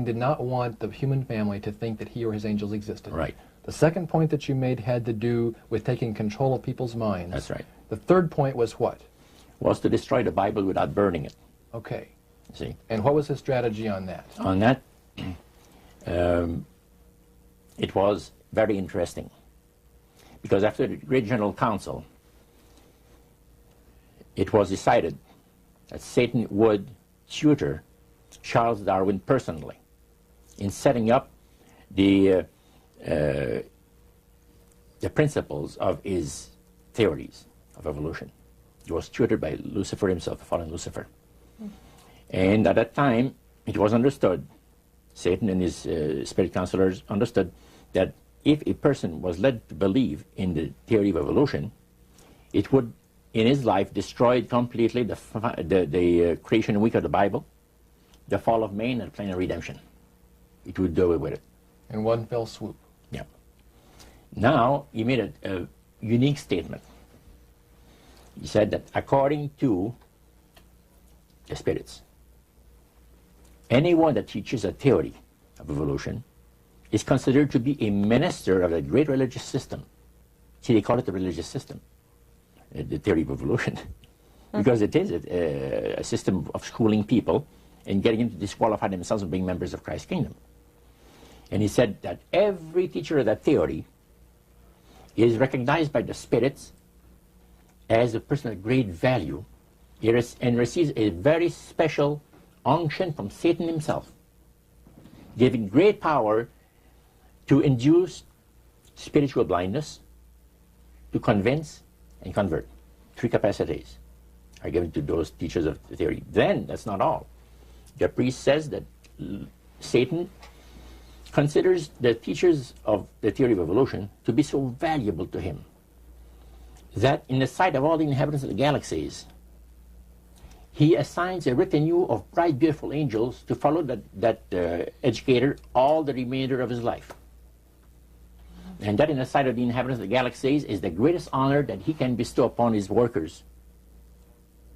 Speaker 3: did not want the human family to think that he or his angels existed.
Speaker 1: Right.
Speaker 3: The second point that you made had to do with taking control of people's minds.
Speaker 1: That's right.
Speaker 3: The third point was what?
Speaker 1: Was to destroy the Bible without burning it.
Speaker 3: Okay.
Speaker 1: See?
Speaker 3: And what was his strategy on that?
Speaker 1: On that, it was very interesting. Because after the Great General Council, it was decided that Satan would tutor Charles Darwin personally in setting up the principles of his theories of evolution. He was tutored by Lucifer himself, the fallen Lucifer. And at that time, it was understood, Satan and his spirit counselors understood, that if a person was led to believe in the theory of evolution, it would, in his life, destroy completely the creation week of the Bible, the fall of man, and the plan of redemption. It would do away with it.
Speaker 3: In one fell swoop.
Speaker 1: Yeah. Now, he made a unique statement. He said that according to the spirits, anyone that teaches a theory of evolution is considered to be a minister of a great religious system. See, they call it the religious system, the theory of evolution, because it is a system of schooling people and getting them to disqualify themselves from being members of Christ's kingdom. And he said that every teacher of that theory is recognized by the spirits as a person of great value and receives a very special unction from Satan himself, giving great power to induce spiritual blindness, to convince and convert. 3 capacities are given to those teachers of the theory. Then, that's not all. The priest says that Satan considers the teachers of the theory of evolution to be so valuable to him that in the sight of all the inhabitants of the galaxies, he assigns a retinue of bright, beautiful angels to follow that educator all the remainder of his life. And that in the sight of the inhabitants of the galaxies is the greatest honor that he can bestow upon his workers,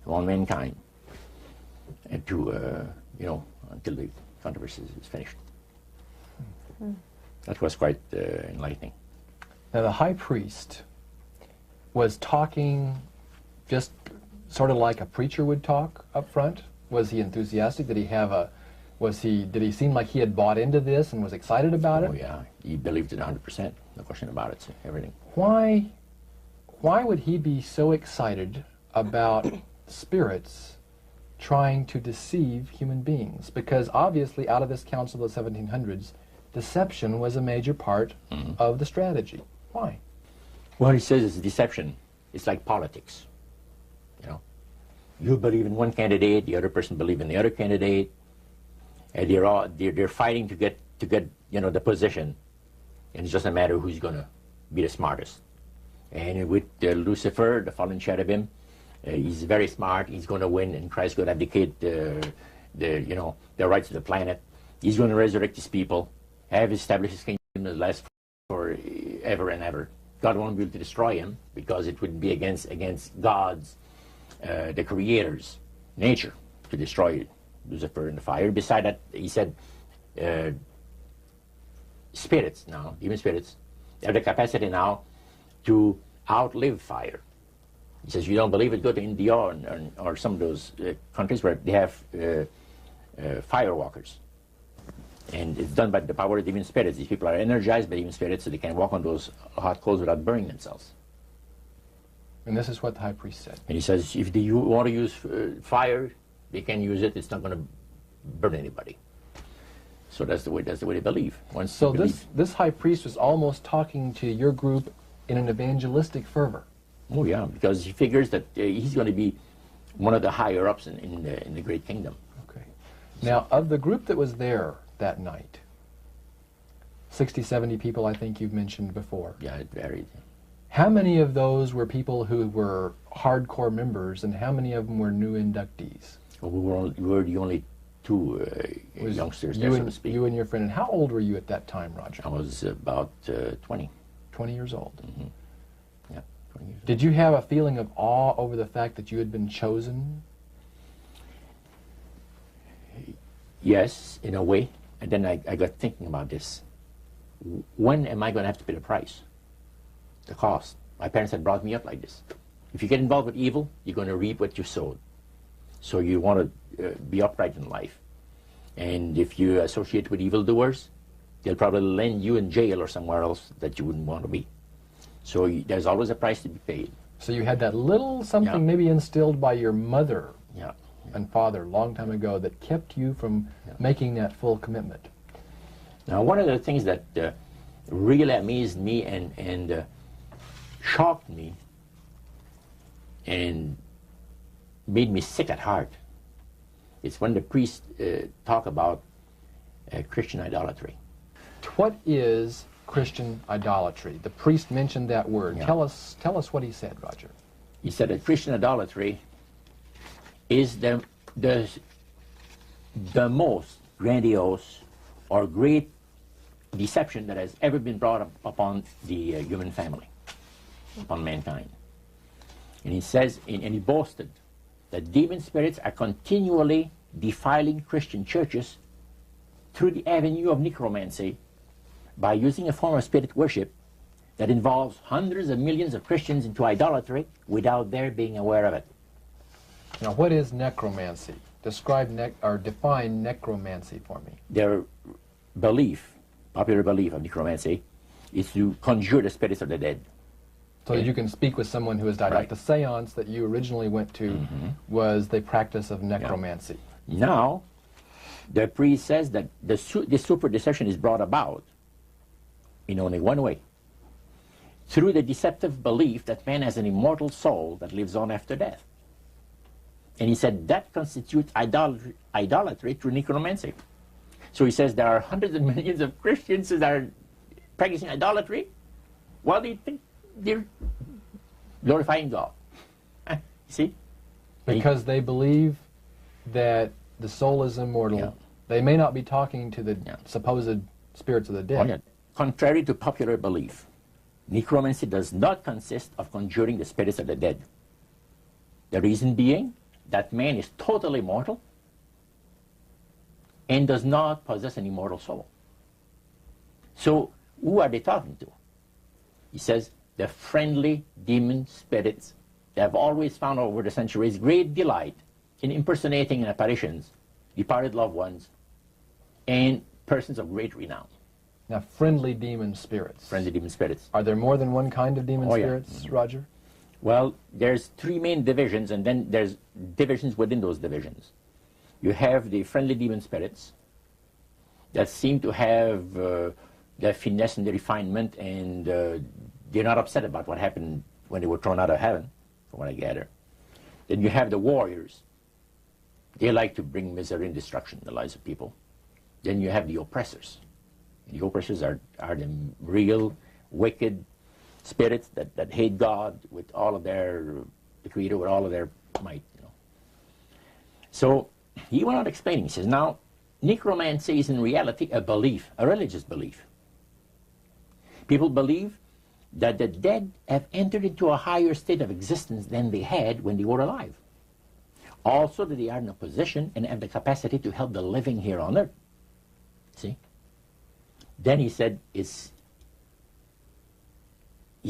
Speaker 1: upon mankind, and to, until the controversy is finished. That was quite enlightening.
Speaker 3: Now, the high priest was talking just sort of like a preacher would talk up front. Was he enthusiastic? Did he seem like he had bought into this and was excited about it?
Speaker 1: Oh yeah, he believed it 100%, no question about it, everything.
Speaker 3: Why would he be so excited about spirits trying to deceive human beings? Because obviously out of this council of the 1700s, deception was a major part of the strategy. Why?
Speaker 1: Well, he says it's deception It's like politics, you know. You believe in one candidate, the other person believes in the other candidate, and they're fighting to get you know, the position, and it's just a matter of who's going to be the smartest. And with Lucifer, the fallen cherubim, he's very smart. He's going to win, and Christ's going to abdicate the rights of the planet. He's going to resurrect his people, have established his kingdom that lasts forever and ever. God won't be able to destroy him because it would be against God's, the Creator's nature to destroy Lucifer in the fire. Beside that, he said, spirits now, even spirits, have the capacity now to outlive fire. He says, you don't believe it, go to India or some of those countries where they have firewalkers. And it's done by the power of demon spirits. These people are energized by demon spirits, so they can walk on those hot coals without burning themselves.
Speaker 3: And this is what the high priest said.
Speaker 1: And he says, if you want to use fire, they can use it. It's not going to burn anybody. So that's the way they believe.
Speaker 3: So this high priest was almost talking to your group in an evangelistic fervor.
Speaker 1: Oh yeah, because he figures that he's going to be one of the higher ups in the great kingdom.
Speaker 3: Okay. Now, of the group that was there that night, 60, 70 people, I think you've mentioned before.
Speaker 1: Yeah, it varied.
Speaker 3: How many of those were people who were hardcore members, and how many of them were new inductees?
Speaker 1: Well, we were the only two youngsters there, so to speak.
Speaker 3: You and your friend. And how old were you at that time, Roger?
Speaker 1: I was about 20.
Speaker 3: 20 years old.
Speaker 1: Mm-hmm. Yeah, 20 years old.
Speaker 3: Did you have a feeling of awe over the fact that you had been chosen?
Speaker 1: Yes, in a way. And then I got thinking about this. When am I going to have to pay the price? The cost. My parents had brought me up like this. If you get involved with evil, you're going to reap what you sowed. So you want to be upright in life. And if you associate with evildoers, they'll probably land you in jail or somewhere else that you wouldn't want to be. So there's always a price to be paid.
Speaker 3: So you had that little something maybe instilled by your mother and father a long time ago that kept you from making that full commitment.
Speaker 1: Now, one of the things that really amazed me and shocked me and made me sick at heart is when the priests talk about Christian idolatry.
Speaker 3: What is Christian idolatry? The priest mentioned that word.
Speaker 1: Yeah.
Speaker 3: Tell us what he said, Roger.
Speaker 1: He said that Christian idolatry is the most grandiose or great deception that has ever been brought upon the human family, upon mankind. And he says, and he boasted that demon spirits are continually defiling Christian churches through the avenue of necromancy by using a form of spirit worship that involves hundreds of millions of Christians into idolatry without their being aware of it.
Speaker 3: Now, what is necromancy? Describe or define necromancy for me.
Speaker 1: Their belief, popular belief of necromancy, is to conjure the spirits of the dead.
Speaker 3: So that you can speak with someone who has died.
Speaker 1: Right.
Speaker 3: Like the seance that you originally went to was the practice of necromancy.
Speaker 1: Now, the priest says that the super deception is brought about in only one way. Through the deceptive belief that man has an immortal soul that lives on after death. And he said that constitutes idolatry through necromancy. So he says there are hundreds of millions of Christians that are practicing idolatry while they think they're glorifying God. See?
Speaker 3: Because they believe that the soul is immortal.
Speaker 1: Yeah.
Speaker 3: They may not be talking to the supposed spirits of the dead.
Speaker 1: Oh, yeah. Contrary to popular belief, necromancy does not consist of conjuring the spirits of the dead. The reason being that man is totally mortal and does not possess an immortal soul. So who are they talking to? He says the friendly demon spirits that have always found over the centuries great delight in impersonating in apparitions departed loved ones and persons of great renown.
Speaker 3: Now, friendly demon spirits.
Speaker 1: Friendly demon spirits.
Speaker 3: Are there more than one kind of demon
Speaker 1: Oh, yeah.
Speaker 3: spirits, Roger?
Speaker 1: Well, there's three main divisions, and then there's divisions within those divisions. You have the friendly demon spirits that seem to have the finesse and the refinement, and they're not upset about what happened when they were thrown out of heaven, from what I gather. Then you have the warriors. They like to bring misery and destruction in the lives of people. Then you have the oppressors. The oppressors are the real wicked spirits that hate God with all of their, the Creator with all of their might. You know. So he went on explaining. He says, now, necromancy is in reality a belief, a religious belief. People believe that the dead have entered into a higher state of existence than they had when they were alive. Also that they are in a position and have the capacity to help the living here on earth. See? Then he said, he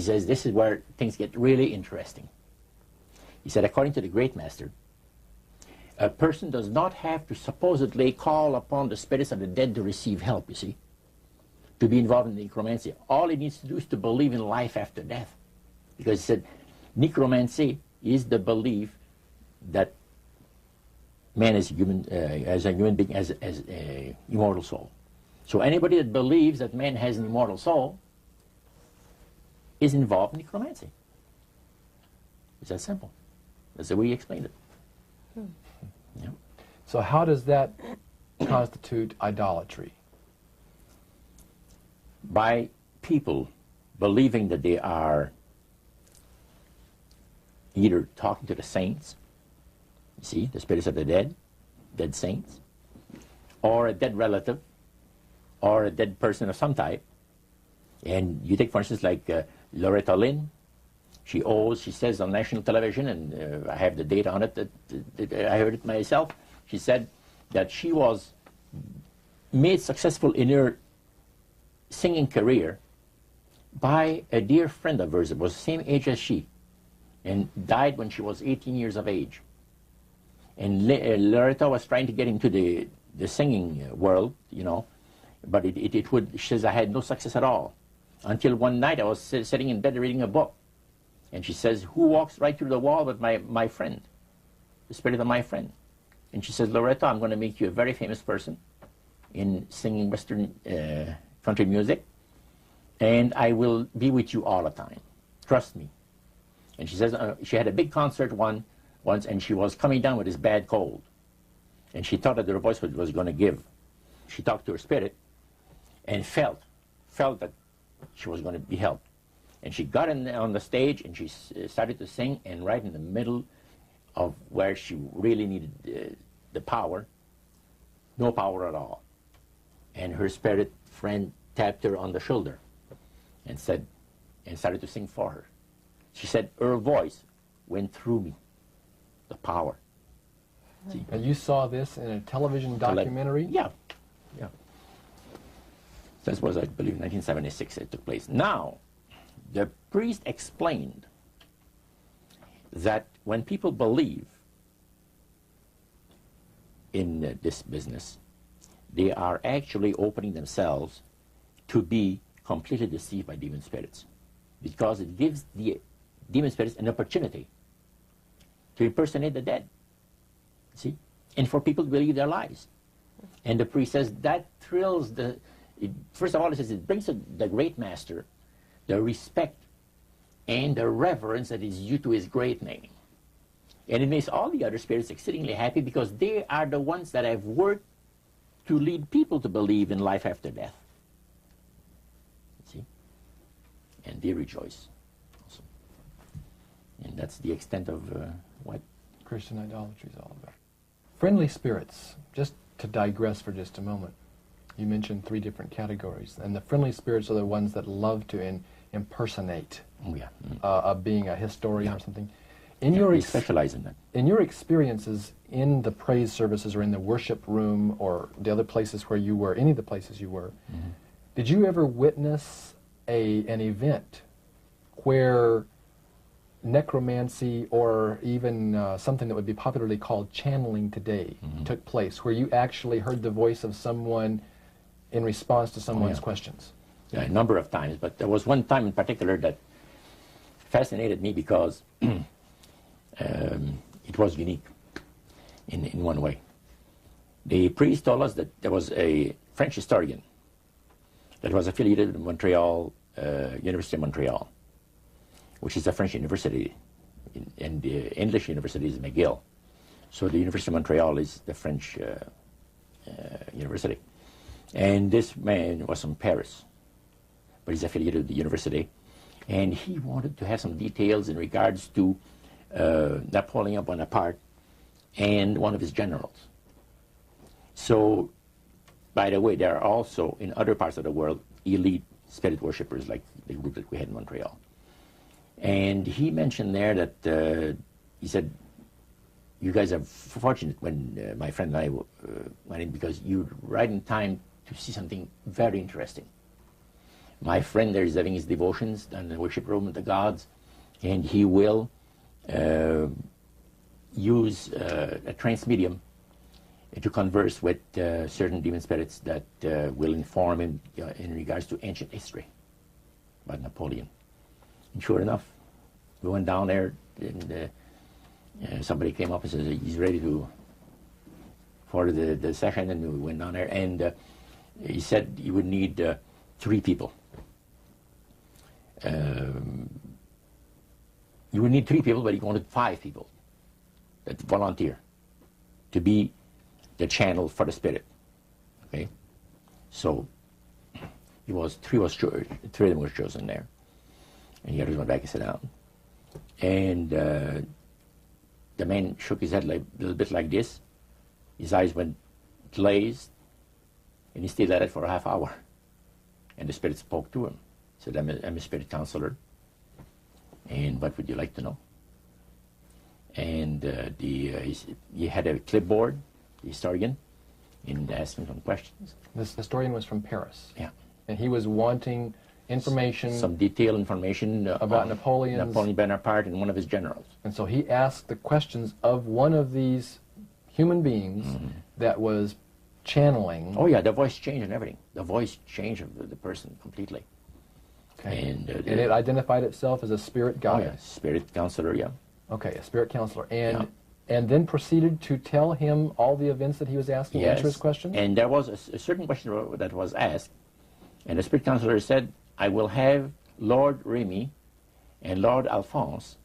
Speaker 1: says, this is where things get really interesting. He said, according to the great master, a person does not have to supposedly call upon the spirits of the dead to receive help, you see, to be involved in necromancy. All he needs to do is to believe in life after death. Because he said, necromancy is the belief that man is human, as a human being, as an immortal soul. So anybody that believes that man has an immortal soul is involved in necromancy. It's that simple. That's the way he explained it. Yeah.
Speaker 3: So how does that constitute idolatry?
Speaker 1: By people believing that they are either talking to the saints, you see, the spirits of the dead, dead saints, or a dead relative, or a dead person of some type. And you take, for instance, like Loretta Lynn. She says on national television, and I have the data on it, that I heard it myself. She said that she was made successful in her singing career by a dear friend of hers that was the same age as she, and died when she was 18 years of age. And Loretta was trying to get into the singing world, you know, but she says, I had no success at all. Until one night I was sitting in bed reading a book. And she says, who walks right through the wall but my friend, the spirit of my friend? And she says, Loretta, I'm going to make you a very famous person in singing Western country music, and I will be with you all the time. Trust me. And she says, she had a big concert once, and she was coming down with this bad cold. And she thought that her voice was going to give. She talked to her spirit and felt that she was going to be helped. And she got on the stage, and she started to sing, and right in the middle of where she really needed the power, no power at all. And her spirit friend tapped her on the shoulder and started to sing for her. She said, her voice went through me, the power. See?
Speaker 3: And you saw this in a television documentary?
Speaker 1: Yeah. This was, I believe, 1976 it took place. Now, the priest explained that when people believe in this business, they are actually opening themselves to be completely deceived by demon spirits, because it gives the demon spirits an opportunity to impersonate the dead, see, and for people to believe their lies. And the priest says that thrills first of all, it says it brings the great master the respect and the reverence that is due to his great name. And it makes all the other spirits exceedingly happy, because they are the ones that have worked to lead people to believe in life after death. See? And they rejoice also. And that's the extent of what
Speaker 3: Christian idolatry is all about. Friendly spirits, just to digress for just a moment. You mentioned 3 different categories, and the friendly spirits are the ones that love to impersonate a being, a historian or something.
Speaker 1: We specialize in that.
Speaker 3: In your experiences in the praise services or in the worship room or the other places where you were, any of the places you were, did you ever witness an event where necromancy or even something that would be popularly called channeling today took place, where you actually heard the voice of someone in response to someone's questions?
Speaker 1: Yeah, a number of times, but there was one time in particular that fascinated me because it was unique in one way. The priest told us that there was a French historian that was affiliated with Montreal, University of Montreal, which is a French university, and the English university is McGill. So the University of Montreal is the French university. And this man was from Paris, but he's affiliated with the university. And he wanted to have some details in regards to Napoleon Bonaparte and one of his generals. So, by the way, there are also, in other parts of the world, elite spirit worshippers like the group that we had in Montreal. And he mentioned there that, he said, you guys are fortunate when my friend and I went in, because you're right in time to see something very interesting. My friend there is having his devotions in the worship room of the gods, and he will use a trance medium to converse with certain demon spirits that will inform him in regards to ancient history about Napoleon. And sure enough, we went down there, and somebody came up and said he's ready for the session, and we went down there, and he said he would need 3 people. You would need 3 people, but he wanted 5 people that volunteer to be the channel for the spirit. Okay, so three of them were chosen there, and the others went back and sat down. And the man shook his head a little bit like this. His eyes went glazed, and he stayed at it for a half hour. And the spirit spoke to him. He said, I'm a spirit counselor, and what would you like to know? And he had a clipboard, the historian, and asked him some questions.
Speaker 3: This historian was from Paris.
Speaker 1: Yeah.
Speaker 3: And he was wanting information.
Speaker 1: Some detailed information
Speaker 3: about Napoleon
Speaker 1: Bonaparte and one of his generals.
Speaker 3: And so he asked the questions of one of these human beings that was channeling.
Speaker 1: Oh yeah, the voice changed and everything. The voice changed of the person completely.
Speaker 3: Okay.
Speaker 1: And
Speaker 3: it identified itself as a spirit guide.
Speaker 1: Oh yeah, spirit counselor, yeah.
Speaker 3: Okay, a spirit counselor. And then proceeded to tell him all the events that he was asking,
Speaker 1: Yes.
Speaker 3: answer his questions?
Speaker 1: And there was a certain question that was asked, and the spirit counselor said, I will have Lord Remy and Lord Alphonse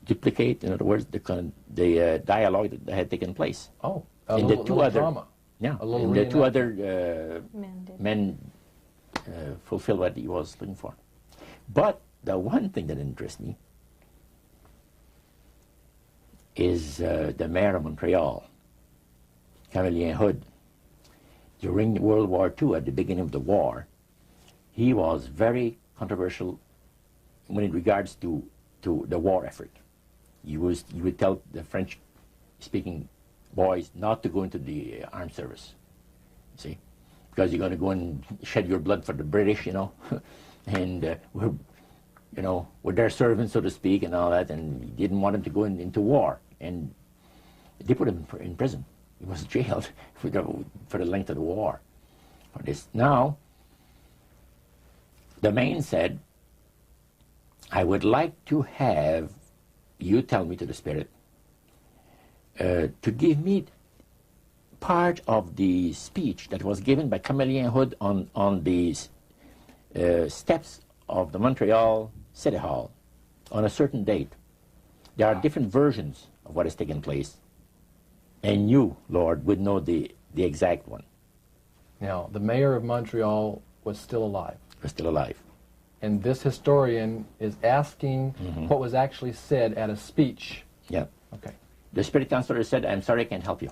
Speaker 1: duplicate, in other words, the dialogue that had taken place.
Speaker 3: Oh,
Speaker 1: and
Speaker 3: the two other drama.
Speaker 1: Yeah,
Speaker 3: a little
Speaker 1: and the 2 other men fulfilled what he was looking for. But the one thing that interests me is the mayor of Montreal, Camillien Hood. During World War II, at the beginning of the war, he was very controversial when in regards to the war effort. He would tell the French-speaking boys not to go into the armed service, you see, because you're going to go and shed your blood for the British, you know, and we're their servants, so to speak, and all that, and he didn't want him to go into war, and they put him in prison. He was jailed for the length of the war for this. Now, the man said, I would like to have you tell me, to the spirit, to give me part of the speech that was given by Camillien Hood on the steps of the Montreal City Hall on a certain date. There are different versions of what has taken place, and you, Lord, would know the exact one.
Speaker 3: Now, the mayor of Montreal was still alive.
Speaker 1: Was still alive.
Speaker 3: And this historian is asking what was actually said at a speech.
Speaker 1: Yeah.
Speaker 3: Okay.
Speaker 1: The spirit counselor said, I'm sorry, I can't help you.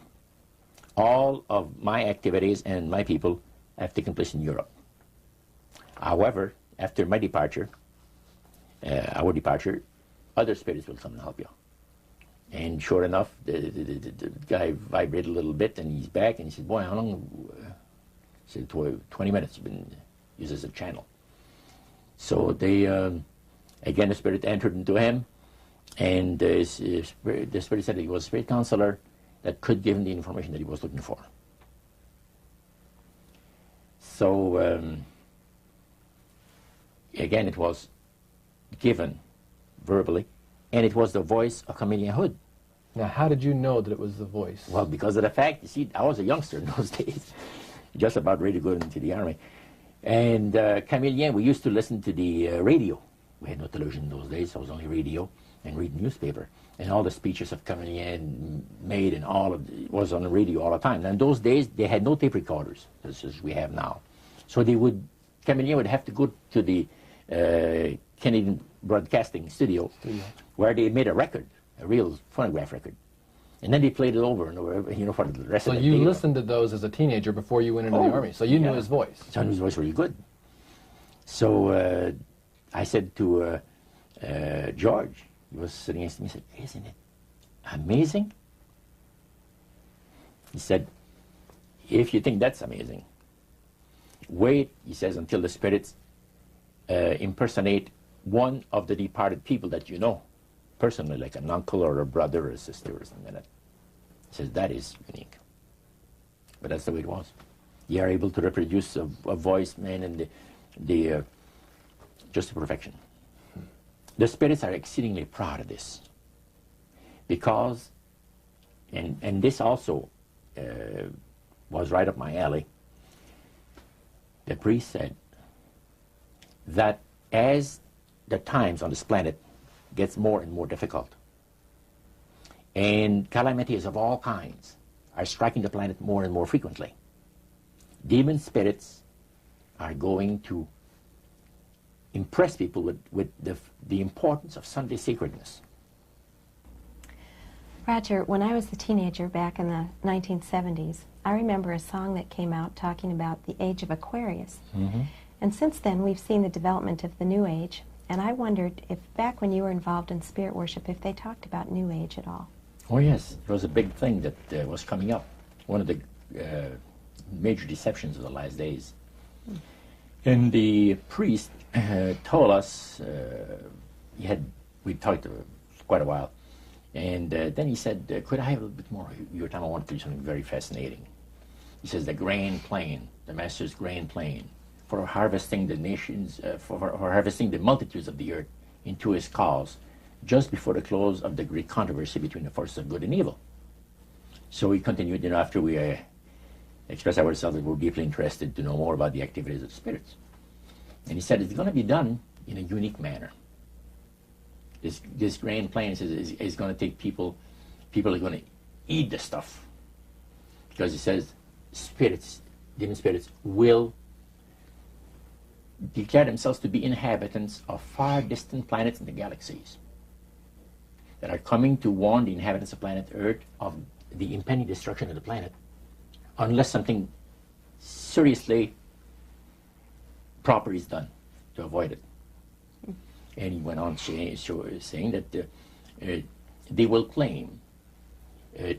Speaker 1: All of my activities and my people have taken place in Europe. However, after my departure, our departure, other spirits will come and help you. And sure enough, the guy vibrated a little bit, and he's back, and he said, boy, how long? He said, 20 minutes, you've been used as a channel. So they, again, the spirit entered into him, and the spirit said he was a spirit counselor that could give him the information that he was looking for. So, again, it was given verbally, and it was the voice of Camillien Hood.
Speaker 3: Now, how did you know that it was the voice?
Speaker 1: Well, because of the fact, you see, I was a youngster in those days, just about ready to go into the army. And Camillien, we used to listen to the radio. We had no television in those days, so it was only radio and read newspaper. And all the speeches of Camillien made and all of it was on the radio all the time. And in those days, they had no tape recorders, as we have now. So Camillien would have to go to the Canadian Broadcasting Studio, where they made a record, a real phonograph record. And then they played it over and over, for the rest of the day.
Speaker 3: So you listened to those as a teenager before you went into the Army, so you knew his voice.
Speaker 1: So I knew his voice really good. So I said to George, he was sitting next to me, he said, "Isn't it amazing?" He said, "If you think that's amazing, wait," he says, "until the spirits impersonate one of the departed people that you know, personally, like an uncle or a brother or a sister or something like that." He says, "That is unique." But that's the way it was. You are able to reproduce a voice, man, and the just to perfection. The spirits are exceedingly proud of this, because, and this also was right up my alley. The priest said that as the times on this planet gets more and more difficult, and calamities of all kinds are striking the planet more and more frequently, demon spirits are going to impress people with the importance of Sunday sacredness.
Speaker 4: Roger, when I was a teenager back in the 1970s, I remember a song that came out talking about the age of Aquarius.
Speaker 1: Mm-hmm.
Speaker 4: And since then, we've seen the development of the New Age, and I wondered if back when you were involved in spirit worship, if they talked about New Age at all.
Speaker 1: Oh yes, it was a big thing that was coming up. One of the major deceptions of the last days. And the priest told us, we talked quite a while, and then he said, "Could I have a little bit more of your time? I want to do something very fascinating." He says, "The grand plan, the Master's grand plan for harvesting the nations, for harvesting the multitudes of the earth into his cause, just before the close of the great controversy between the forces of good and evil." So we continued, after we expressed ourselves that we're deeply interested to know more about the activities of the spirits. And he said it's going to be done in a unique manner. This grand plan is going to take people are going to eat the stuff. Because he says demon spirits will declare themselves to be inhabitants of far distant planets in the galaxies that are coming to warn the inhabitants of planet Earth of the impending destruction of the planet, unless something seriously proper is done to avoid it. And he went on saying that they will claim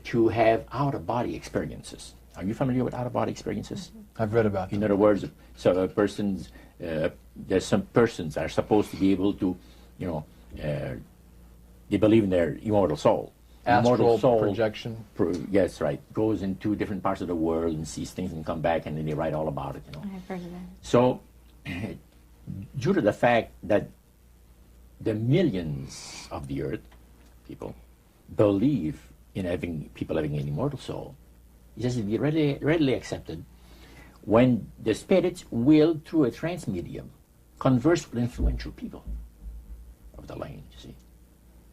Speaker 1: to have out-of-body experiences. Are you familiar with out-of-body experiences?
Speaker 3: I've read about them.
Speaker 1: In other words, so there's some persons are supposed to be able to, they believe in their immortal soul.
Speaker 3: Astral projection.
Speaker 1: Yes, right. Goes into different parts of the world and sees things and come back, and then they write all about it.
Speaker 4: I've heard of that.
Speaker 1: So, due to the fact that the millions of the earth people believe in people having an immortal soul, it has to be readily accepted when the spirits will, through a trance medium, converse with influential people of the land, you see.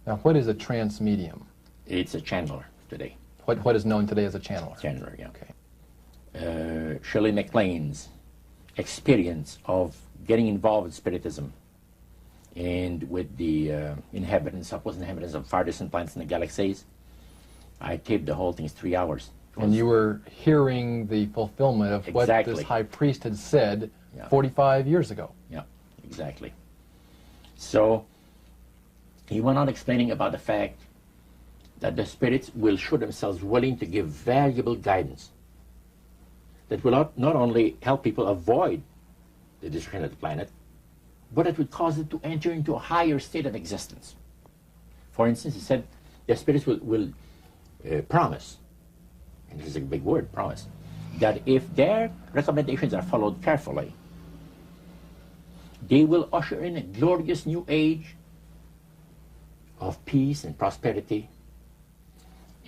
Speaker 3: Now, what is a trance medium?
Speaker 1: It's a channeler today.
Speaker 3: What is known today as a channeler?
Speaker 1: Channeler, yeah.
Speaker 3: Okay.
Speaker 1: Shirley MacLaine's experience of getting involved with spiritism and with the supposed inhabitants of far distant planets in the galaxies, I taped the whole thing. It's 3 hours.
Speaker 3: And you were hearing the fulfillment of what this high priest had said 45 years ago.
Speaker 1: Yeah, exactly. So he went on explaining about the fact that the spirits will show themselves willing to give valuable guidance that will not only help people avoid the destruction of the planet, but it would cause it to enter into a higher state of existence. For instance, he said the spirits will promise, and this is a big word, promise, that if their recommendations are followed carefully, they will usher in a glorious new age of peace and prosperity,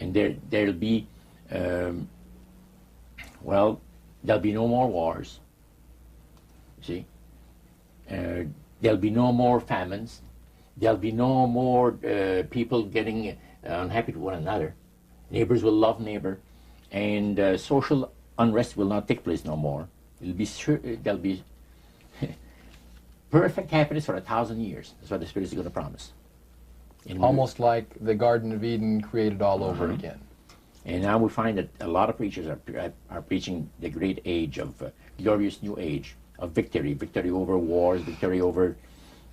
Speaker 1: and there'll be, there'll be no more wars. There'll be no more famines. There'll be no more people getting unhappy with one another. Neighbors will love neighbor, and social unrest will not take place no more. It'll be there'll be perfect happiness for 1,000 years. That's what the Spirit is going to promise. And
Speaker 3: Almost like the Garden of Eden created all over again.
Speaker 1: And now we find that a lot of preachers are preaching the great age of glorious new age of victory over wars, victory over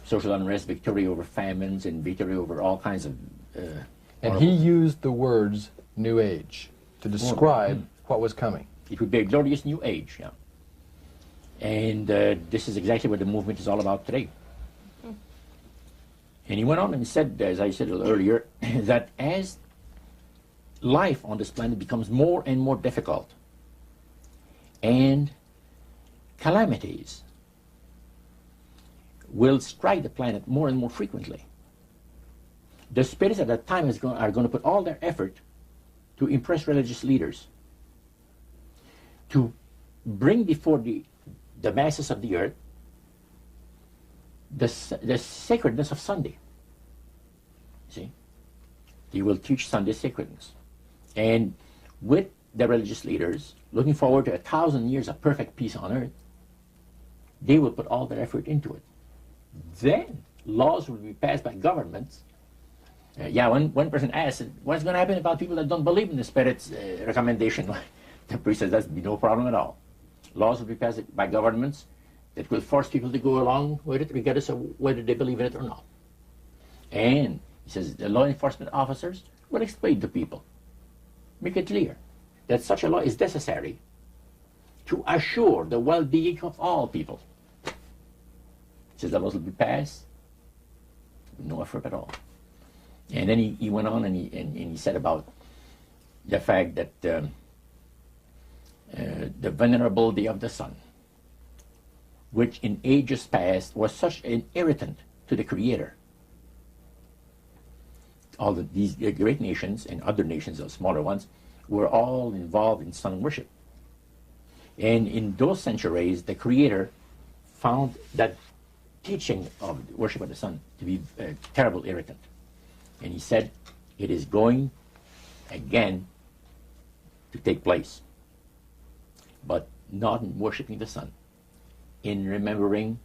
Speaker 1: social unrest, victory over famines, and victory over all kinds of.
Speaker 3: And he used the words New Age to describe what was coming.
Speaker 1: It would be a glorious new age, yeah. And this is exactly what the movement is all about today. And he went on and said, as I said earlier, that as life on this planet becomes more and more difficult, and calamities will strike the planet more and more frequently, the spirits at that time are going to put all their effort to impress religious leaders, to bring before the masses of the earth the sacredness of Sunday. See? They will teach Sunday sacredness. And with the religious leaders, looking forward to 1,000 years of perfect peace on earth, they will put all their effort into it. Then laws will be passed by governments. One person asked, what's going to happen about people that don't believe in the Spirit's recommendation? The priest says, that'll be no problem at all. Laws will be passed by governments that will force people to go along with it, regardless of whether they believe in it or not. And he says the law enforcement officers will explain to people, make it clear that such a law is necessary to assure the well-being of all people. He says the laws will be passed with no effort at all. And then he went on and he said about the fact that the venerability of the sun, which in ages past was such an irritant to the Creator. All these great nations and other nations, the smaller ones, were all involved in sun worship. And in those centuries, the Creator found that teaching of worship of the sun to be a terrible irritant. And he said, it is going again to take place, but not in worshiping the sun, in remembering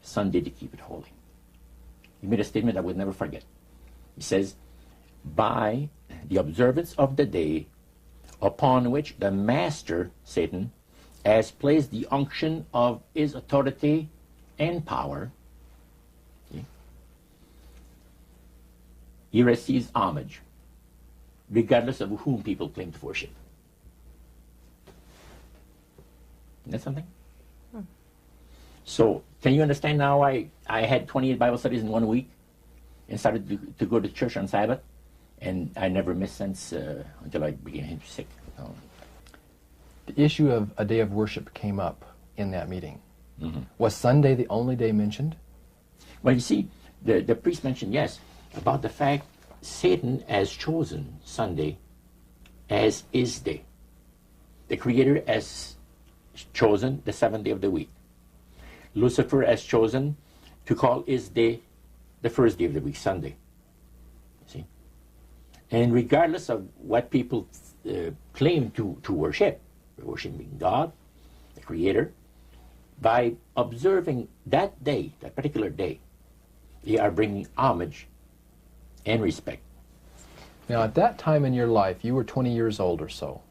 Speaker 1: Sunday to keep it holy. He made a statement I would never forget. He says, by the observance of the day upon which the master, Satan, has placed the unction of his authority and power, he receives homage, regardless of whom people claim to worship. Isn't that something? So, can you understand now why I had 28 Bible studies in 1 week and started to go to church on Sabbath? And I never missed since until I became sick.
Speaker 3: The issue of a day of worship came up in that meeting. Was Sunday the only day mentioned?
Speaker 1: Well, you see, the priest mentioned, yes, about the fact Satan has chosen Sunday as his day. The Creator has chosen the seventh day of the week. Lucifer has chosen to call his day the first day of the week, Sunday. See? And regardless of what people claim to worship, worshiping God, the Creator, by observing that day, that particular day, they are bringing homage and respect.
Speaker 3: Now, at that time in your life, you were 20 years old or so.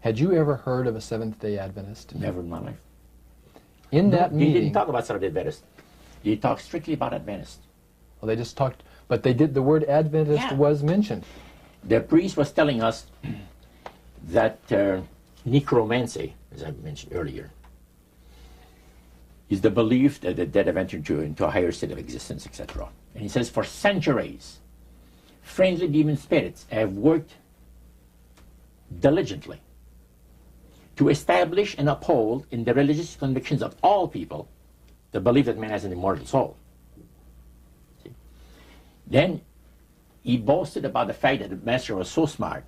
Speaker 3: Had you ever heard of a Seventh-day Adventist?
Speaker 1: Never in my life.
Speaker 3: In that meeting...
Speaker 1: They didn't talk about Seventh-day Adventist. They talked strictly about Adventist.
Speaker 3: Well, they just talked... But they did... The word Adventist was mentioned.
Speaker 1: The priest was telling us that necromancy, as I mentioned earlier, is the belief that the dead have entered into a higher state of existence, etc. And he says, for centuries, friendly demon spirits have worked diligently to establish and uphold in the religious convictions of all people the belief that man has an immortal soul. See? Then he boasted about the fact that the master was so smart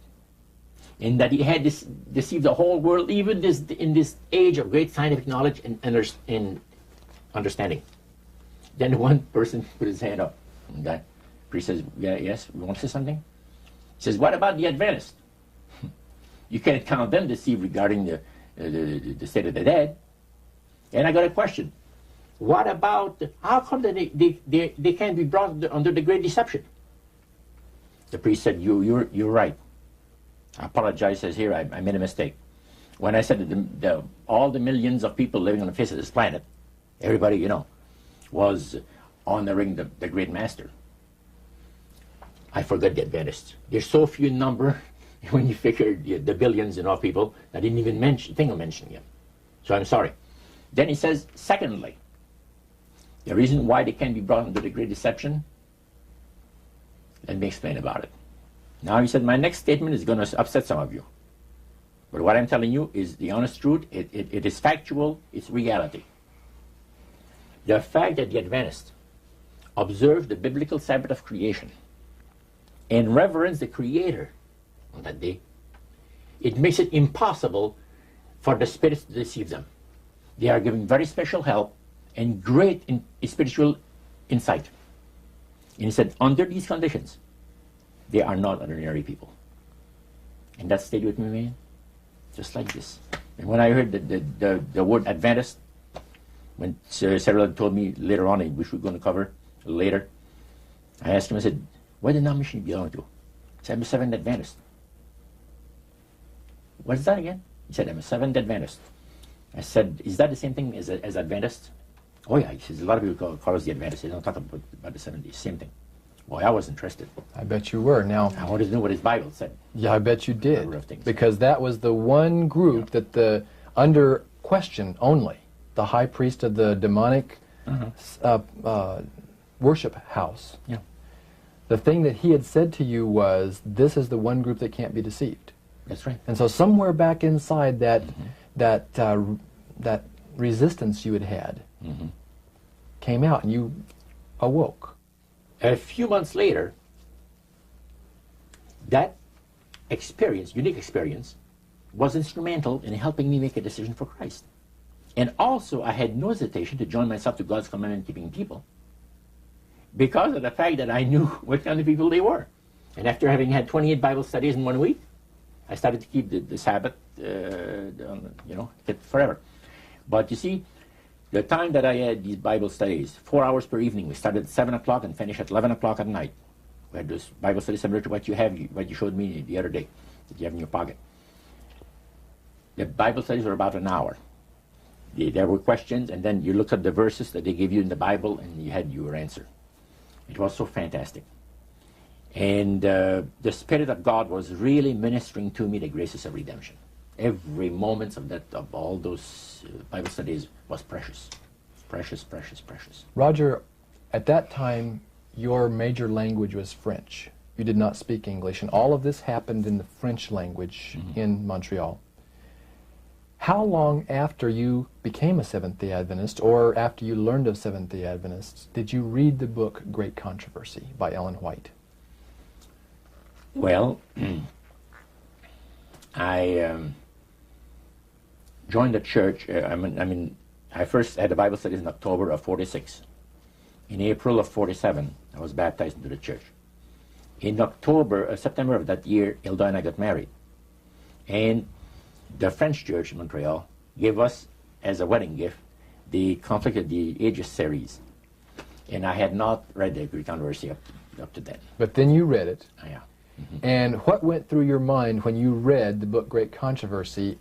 Speaker 1: and that he had deceived the whole world, even in this age of great scientific knowledge and understanding. Then one person put his hand up. And that priest says, yeah, yes, we want to say something? He says, what about the Adventists? You can't count them to see regarding the state of the dead. And I got a question. What about, how come that they can't be brought under the great deception? The priest said, you're right. I apologize, says here, I made a mistake. When I said that all the millions of people living on the face of this planet, everybody, you know, was honoring the great master. I forgot the Adventists. There's so few in number when you figure the billions of people, I didn't even think of mentioning them. So I'm sorry. Then he says, secondly, the reason why they can't be brought under the great deception, let me explain about it. Now he said, my next statement is going to upset some of you. But what I'm telling you is the honest truth. It is factual. It's reality. The fact that the Adventists observe the biblical Sabbath of creation and reverence the Creator on that day, it makes it impossible for the spirits to deceive them. They are giving very special help and great spiritual insight. And he said, under these conditions, they are not ordinary people. And that stayed with me, man, just like this. And when I heard the word Adventist, when Cyril told me later on, which we're going to cover later, I asked him, I said, what denomination do you belong to? He said, I'm a Seventh Adventist. What is that again? He said, I'm a Seventh Adventist. I said, is that the same thing as Adventist? Oh yeah, he says, a lot of people call us the Adventists. They don't talk about the 70s, same thing. Boy, I was interested.
Speaker 3: I bet you were. Now,
Speaker 1: I wanted to know what his Bible said.
Speaker 3: Yeah, I bet you did. Because that was the one group that under question only, the high priest of the demonic worship house. Yeah. The thing that he had said to you was, this is the one group that can't be deceived.
Speaker 1: That's right.
Speaker 3: And so somewhere back inside that resistance you had came out, and you awoke.
Speaker 1: A few months later, that experience, unique experience, was instrumental in helping me make a decision for Christ. And also, I had no hesitation to join myself to God's commandment-keeping people because of the fact that I knew what kind of people they were. And after having had 28 Bible studies in 1 week, I started to keep the Sabbath, forever. But you see, the time that I had these Bible studies, 4 hours per evening, we started at 7 o'clock and finished at 11 o'clock at night. We had this Bible study similar to what you showed me the other day, that you have in your pocket. The Bible studies were about an hour. There were questions, and then you looked at the verses that they gave you in the Bible, and you had your answer. It was so fantastic. And the Spirit of God was really ministering to me the graces of redemption. Every moment of all those Bible studies was precious. Precious, precious, precious.
Speaker 3: Roger, at that time, your major language was French. You did not speak English, and all of this happened in the French language in Montreal. How long after you became a Seventh-day Adventist, or after you learned of Seventh-day Adventists, did you read the book Great Controversy by Ellen White?
Speaker 1: Well, I joined the church. I first had the Bible studies in October of 46. In April of 47, I was baptized into the church. In September of that year, Hilda and I got married. And the French church in Montreal gave us, as a wedding gift, the Conflict of the Ages series. And I had not read the Great Controversy up to then.
Speaker 3: But then you read it.
Speaker 1: Yeah.
Speaker 3: And what went through your mind when you read the book Great Controversy,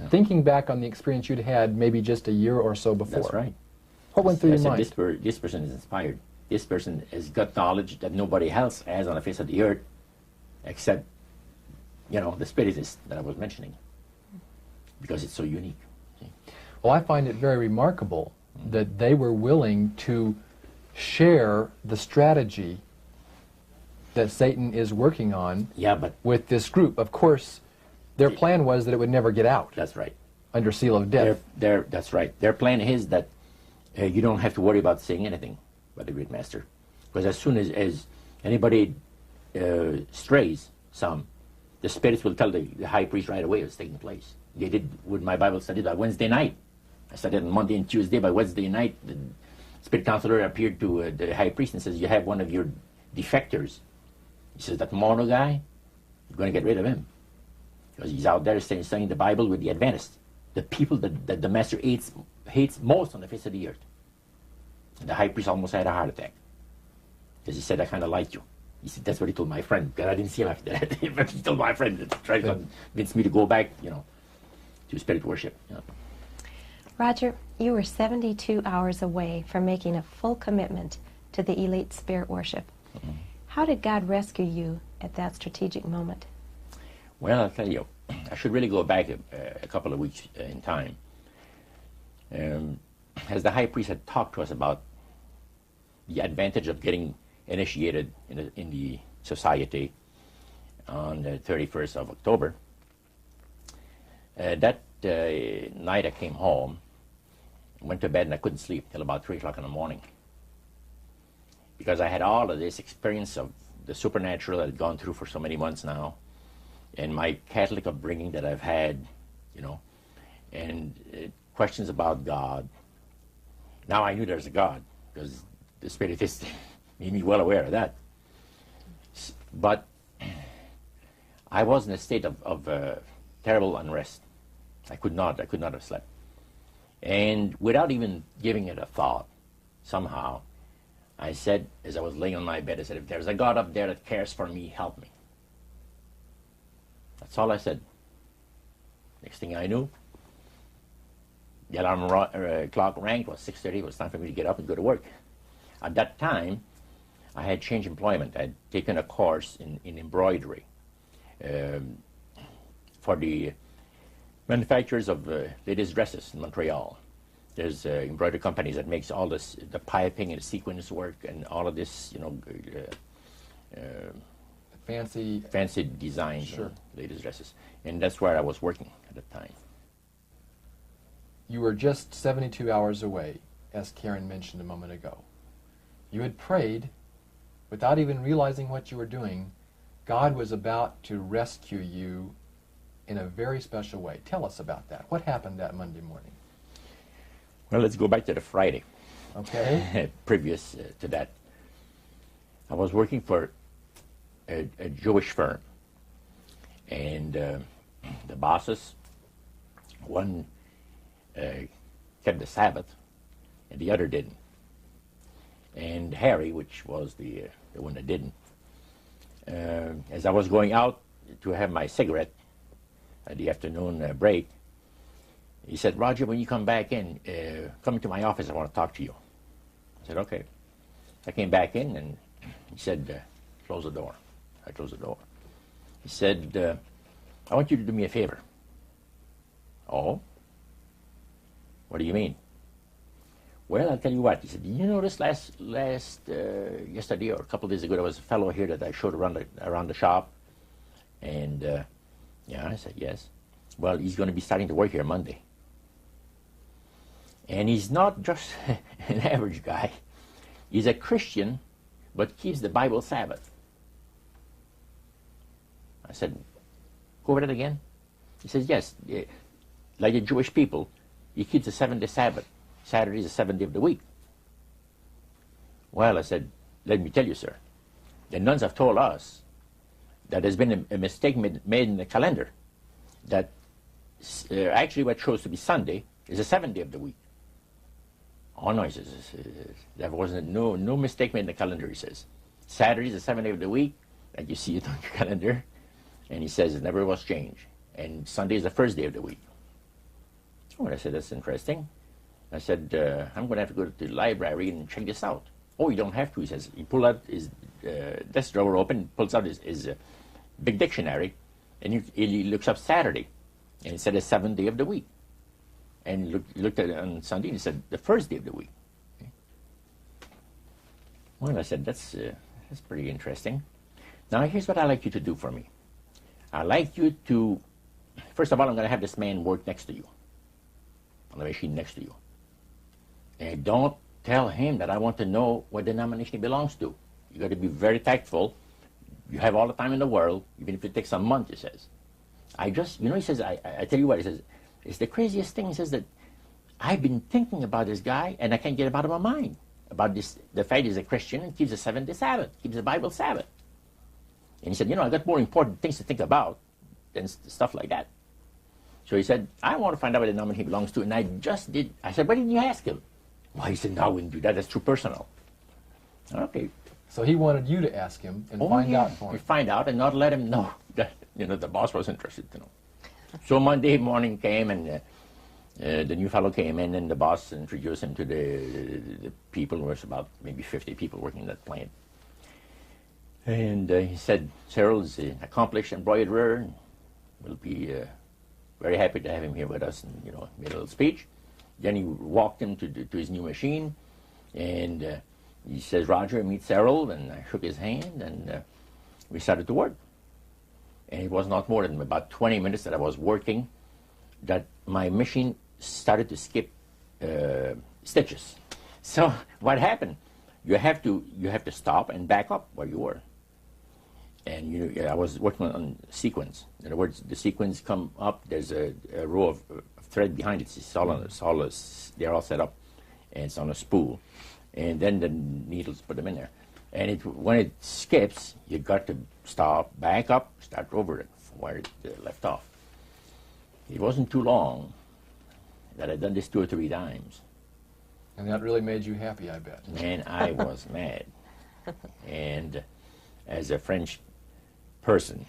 Speaker 3: thinking back on the experience you'd had maybe just a year or so before?
Speaker 1: That's right.
Speaker 3: What went through your mind?
Speaker 1: This person is inspired. This person has got knowledge that nobody else has on the face of the earth, except, the Spiritist that I was mentioning, because it's so unique.
Speaker 3: Well, I find it very remarkable that they were willing to share the strategy that Satan is working on with this group. Of course, their plan was that it would never get out.
Speaker 1: That's right.
Speaker 3: Under seal of death.
Speaker 1: That's right. Their plan is that you don't have to worry about saying anything about the Great Master. Because as soon as anybody strays some, the spirits will tell the high priest right away what's taking place. They did with my Bible study by Wednesday night. I started on Monday and Tuesday. By Wednesday night, spirit counselor appeared to the high priest and says, you have one of your defectors. He says, that Morneau guy, you're going to get rid of him. Because he's out there studying the Bible with the Adventists, the people that the master hates most on the face of the earth. And the high priest almost had a heart attack. Because he said, I kind of like you. He said, that's what he told my friend. Because I didn't see him after that. But he told my friend to try to convince me to go back, to spirit worship.
Speaker 4: Roger, you were 72 hours away from making a full commitment to the elite spirit worship. Mm-hmm. How did God rescue you at that strategic moment?
Speaker 1: Well, I'll tell you, I should really go back a couple of weeks in time. As the high priest had talked to us about the advantage of getting initiated in the society on the 31st of October, that night I came home, went to bed, and I couldn't sleep till about 3 o'clock in the morning. Because I had all of this experience of the supernatural I'd gone through for so many months now, and my Catholic upbringing that I've had, and questions about God. Now I knew there's a God, because the Spiritist made me well aware of that. But I was in a state of terrible unrest. I could not have slept. And without even giving it a thought, somehow, I said, as I was laying on my bed, I said, if there's a God up there that cares for me, help me. That's all I said. Next thing I knew, the alarm clock rang. It was 6:30. It was time for me to get up and go to work. At that time, I had changed employment. I had taken a course in embroidery for the manufacturers of ladies' dresses in Montreal. There's embroidery companies that makes all this, the piping and the sequence work and all of this, fancy designs,
Speaker 3: sure,
Speaker 1: ladies' dresses. And that's where I was working at the time.
Speaker 3: You were just 72 hours away, as Karen mentioned a moment ago. You had prayed, without even realizing what you were doing. God was about to rescue you in a very special way. Tell us about that. What happened that Monday morning?
Speaker 1: Well, let's go back to the Friday.
Speaker 3: Okay.
Speaker 1: Previous to that. I was working for a Jewish firm. And the bosses, one kept the Sabbath, and the other didn't. And Harry, which was the one that didn't, as I was going out to have my cigarette at the afternoon break, he said, Roger, when you come back in, come into my office, I want to talk to you. I said, okay. I came back in, and he said, close the door. I closed the door. He said, I want you to do me a favor. Oh? What do you mean? Well, I'll tell you what. He said, you notice yesterday or a couple of days ago, there was a fellow here that I showed around the shop. And, yeah, I said, yes. Well, he's going to be starting to work here Monday. And he's not just an average guy. He's a Christian, but keeps the Bible Sabbath. I said, go over that again? He says, yes. Like the Jewish people, he keeps the 7-day Sabbath. Saturday is the 7th day of the week. Well, I said, let me tell you, sir. The nuns have told us that there's been a mistake made in the calendar. That actually what shows to be Sunday is the 7th day of the week. Oh, no, he says, there wasn't no mistake made in the calendar, he says. Saturday is the 7th day of the week, and you see it on your calendar. And he says it never was changed. And Sunday is the first day of the week. Oh, and I said, that's interesting. I said, I'm going to have to go to the library and check this out. Oh, you don't have to, he says. He pulled out his desk drawer open, pulls out his big dictionary, and he looks up Saturday. And it said the 7th day of the week. And he looked at it on Sunday, and he said, the first day of the week. Okay. Well, I said, that's pretty interesting. Now, here's what I'd like you to do for me. I'd like you to, first of all, I'm going to have this man work next to you, on the machine next to you. And don't tell him that I want to know what denomination he belongs to. You got to be very tactful. You have all the time in the world, even if it takes a month, he says. He says, I tell you what, he says, it's the craziest thing. He says that I've been thinking about this guy, and I can't get him out of my mind. about this, the fact he's a Christian and keeps the seventh-day Sabbath, keeps the Bible Sabbath. And he said, you know, I got more important things to think about than stuff like that. So he said, I want to find out what denomination he belongs to, and I just did. I said, why didn't you ask him? Well, he said, no, I wouldn't do that. That's too personal. Okay.
Speaker 3: So he wanted you to ask him and find out for him.
Speaker 1: Find out and not let him know that, you know, the boss was interested to know. So Monday morning came, and the new fellow came in, and the boss introduced him to the people. There was about maybe 50 people working in that plant. And he said, Cyril's an accomplished embroiderer, and we'll be very happy to have him here with us, and, you know, made a little speech. Then he walked him to his new machine, and he says, Roger, meet Cyril, and I shook his hand, and we started to work. And it was not more than about 20 minutes that I was working that my machine started to skip stitches. So what happened? You have to stop and back up where you were. And I was working on sequence. In other words, the sequence come up. There's a row of thread behind it. They're all set up, and it's on a spool. And then the needles put them in there. And when it skips, you got to stop, back up, start over it from where it left off. It wasn't too long that I'd done this 2 or 3 times.
Speaker 3: And that really made you happy, I bet.
Speaker 1: Man, I was mad. And as a French person,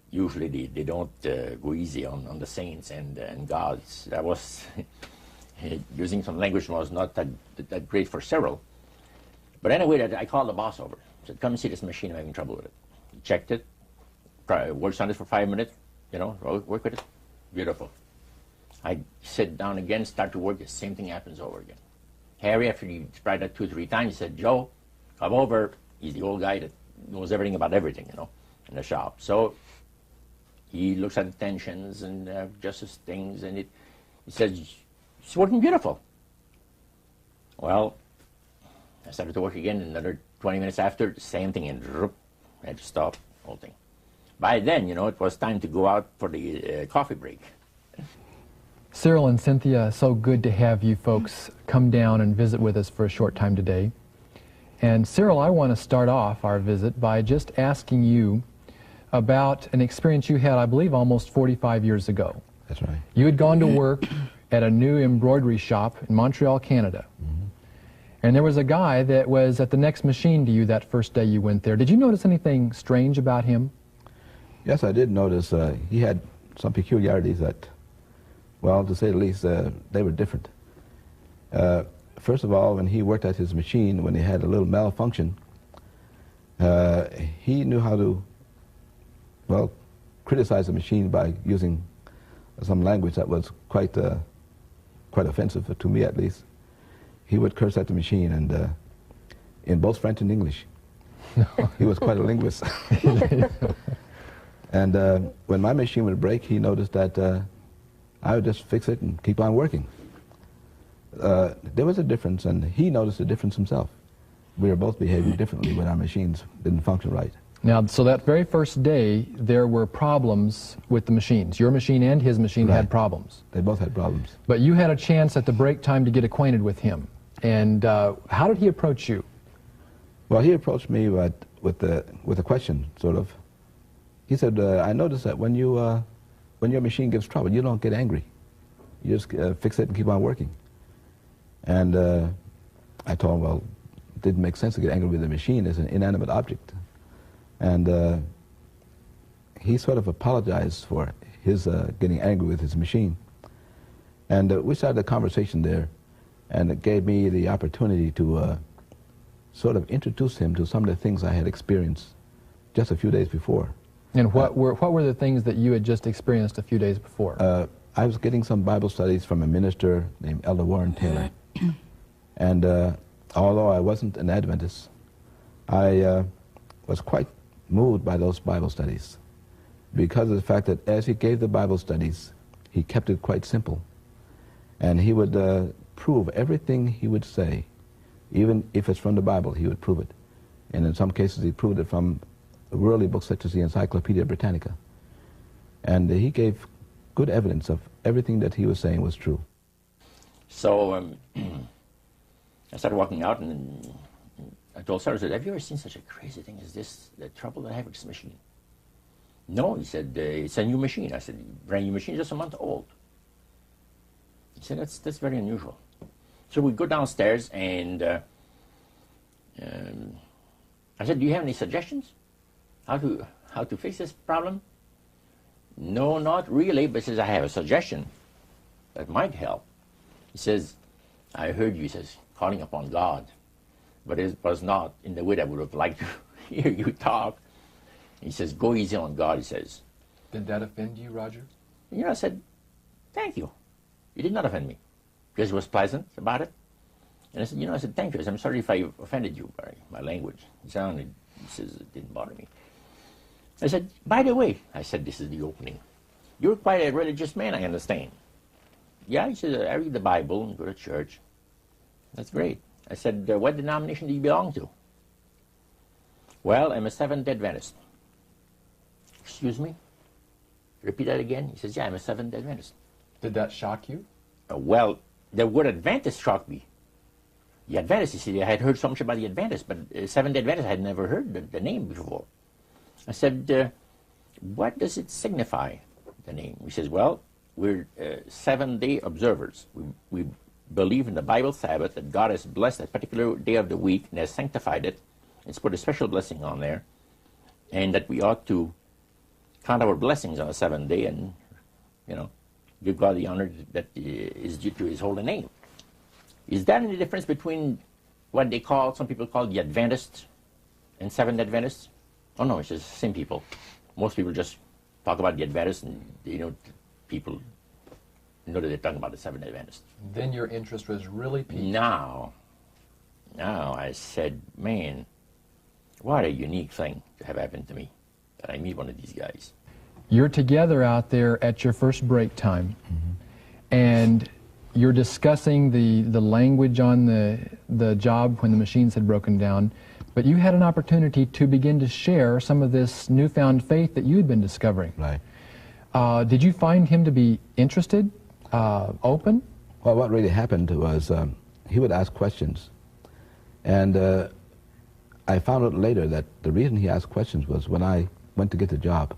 Speaker 1: usually they don't go easy on the saints and gods. That was using some language was not that great for Cyril. But anyway, I called the boss over. I said, come and see this machine. I'm having trouble with it. He checked it, worked on it for 5 minutes, you know, work with it. Beautiful. I sit down again, start to work, the same thing happens over again. Harry, after he tried that 2 or 3 times, he said, Joe, come over. He's the old guy that knows everything about everything, you know, in the shop. So he looks at the tensions and adjusts things, and he says, it's working beautiful. Well, I started to work again, another 20 minutes after, the same thing, and I had to stop the whole thing. By then, you know, it was time to go out for the coffee break.
Speaker 3: Cyril and Cynthia, so good to have you folks come down and visit with us for a short time today. And Cyril, I want to start off our visit by just asking you about an experience you had, I believe, almost 45 years ago.
Speaker 5: That's right.
Speaker 3: You had gone to work at a new embroidery shop in Montreal, Canada. Mm-hmm. And there was a guy that was at the next machine to you that first day you went there. Did you notice anything strange about him?
Speaker 5: Yes, I did notice he had some peculiarities that, well, to say the least, they were different. First of all, when he worked at his machine, when he had a little malfunction, he knew how to, well, criticize the machine by using some language that was quite offensive, to me at least. He would curse at the machine, and in both French and English. He was quite a linguist. And when my machine would break, he noticed that I would just fix it and keep on working. There was a difference, and he noticed a difference himself. We were both behaving differently when our machines didn't function right.
Speaker 3: Now, so that very first day, there were problems with the machines. Your machine and his machine had problems.
Speaker 5: They both had problems.
Speaker 3: But you had a chance at the break time to get acquainted with him. And how did he approach you?
Speaker 5: Well, he approached me with a question, sort of. He said, I noticed that when your machine gives trouble, you don't get angry. You just fix it and keep on working. And I told him, well, it didn't make sense to get angry with the machine. It's an inanimate object. And he sort of apologized for his getting angry with his machine. And we started a conversation there, and it gave me the opportunity to sort of introduce him to some of the things I had experienced just a few days before.
Speaker 3: And what were the things that you had just experienced a few days before?
Speaker 5: I was getting some Bible studies from a minister named Elder Warren Taylor. And although I wasn't an Adventist, I was quite moved by those Bible studies because of the fact that as he gave the Bible studies, he kept it quite simple. And he would prove everything he would say, even if it's from the Bible, he would prove it. And in some cases, he proved it from worldly books such as the Encyclopedia Britannica. And he gave good evidence of everything that he was saying was true.
Speaker 1: So I started walking out, and I told Sarah, I said, have you ever seen such a crazy thing as this, the trouble that I have with this machine? No, he said, it's a new machine. I said, brand new machine, just a month old. He said, that's very unusual. So we go downstairs, and I said, do you have any suggestions? How to fix this problem? No, not really, but he says, I have a suggestion that might help. He says, I heard you, he says, calling upon God, but it was not in the way that I would have liked to hear you talk. He says, go easy on God, he says.
Speaker 3: Did that offend you, Roger?
Speaker 1: You know, I said, thank you. You did not offend me, because he was pleasant about it. And I said, I said, thank you. I said, I'm sorry if I offended you by my language. He says, it didn't bother me. I said, by the way, I said, this is the opening. You're quite a religious man, I understand. Yeah, he said, I read the Bible and go to church. That's great. I said, what denomination do you belong to? Well, I'm a Seventh-day Adventist. Excuse me? Repeat that again? He says, yeah, I'm a Seventh-day Adventist.
Speaker 3: Did that shock you?
Speaker 1: Well, the word Adventist shocked me. The Adventist, you see, I had heard so much about the Adventist, but Seventh-day Adventist, I had never heard the name before. I said, what does it signify, the name? He says, well, we're seven-day observers. We believe in the Bible Sabbath, that God has blessed that particular day of the week and has sanctified it. It's put a special blessing on there, and that we ought to count our blessings on the seventh day and, give God the honor that is due to his holy name. Is there any difference between what some people call the Adventists and Seventh-day Adventists? Oh, no, it's just the same people. Most people just talk about the Adventists, and, people know that they're talking about the Seventh-day Adventists.
Speaker 3: Then your interest was really piqued.
Speaker 1: Now I said, man, what a unique thing to have happened to me, that I meet one of these guys.
Speaker 3: You're together out there at your first break time, and you're discussing the language on the job when the machines had broken down, but you had an opportunity to begin to share some of this newfound faith that you had been discovering.
Speaker 5: Right.
Speaker 3: Did you find him to be interested, open?
Speaker 5: Well, what really happened was he would ask questions, and I found out later that the reason he asked questions was when I went to get the job,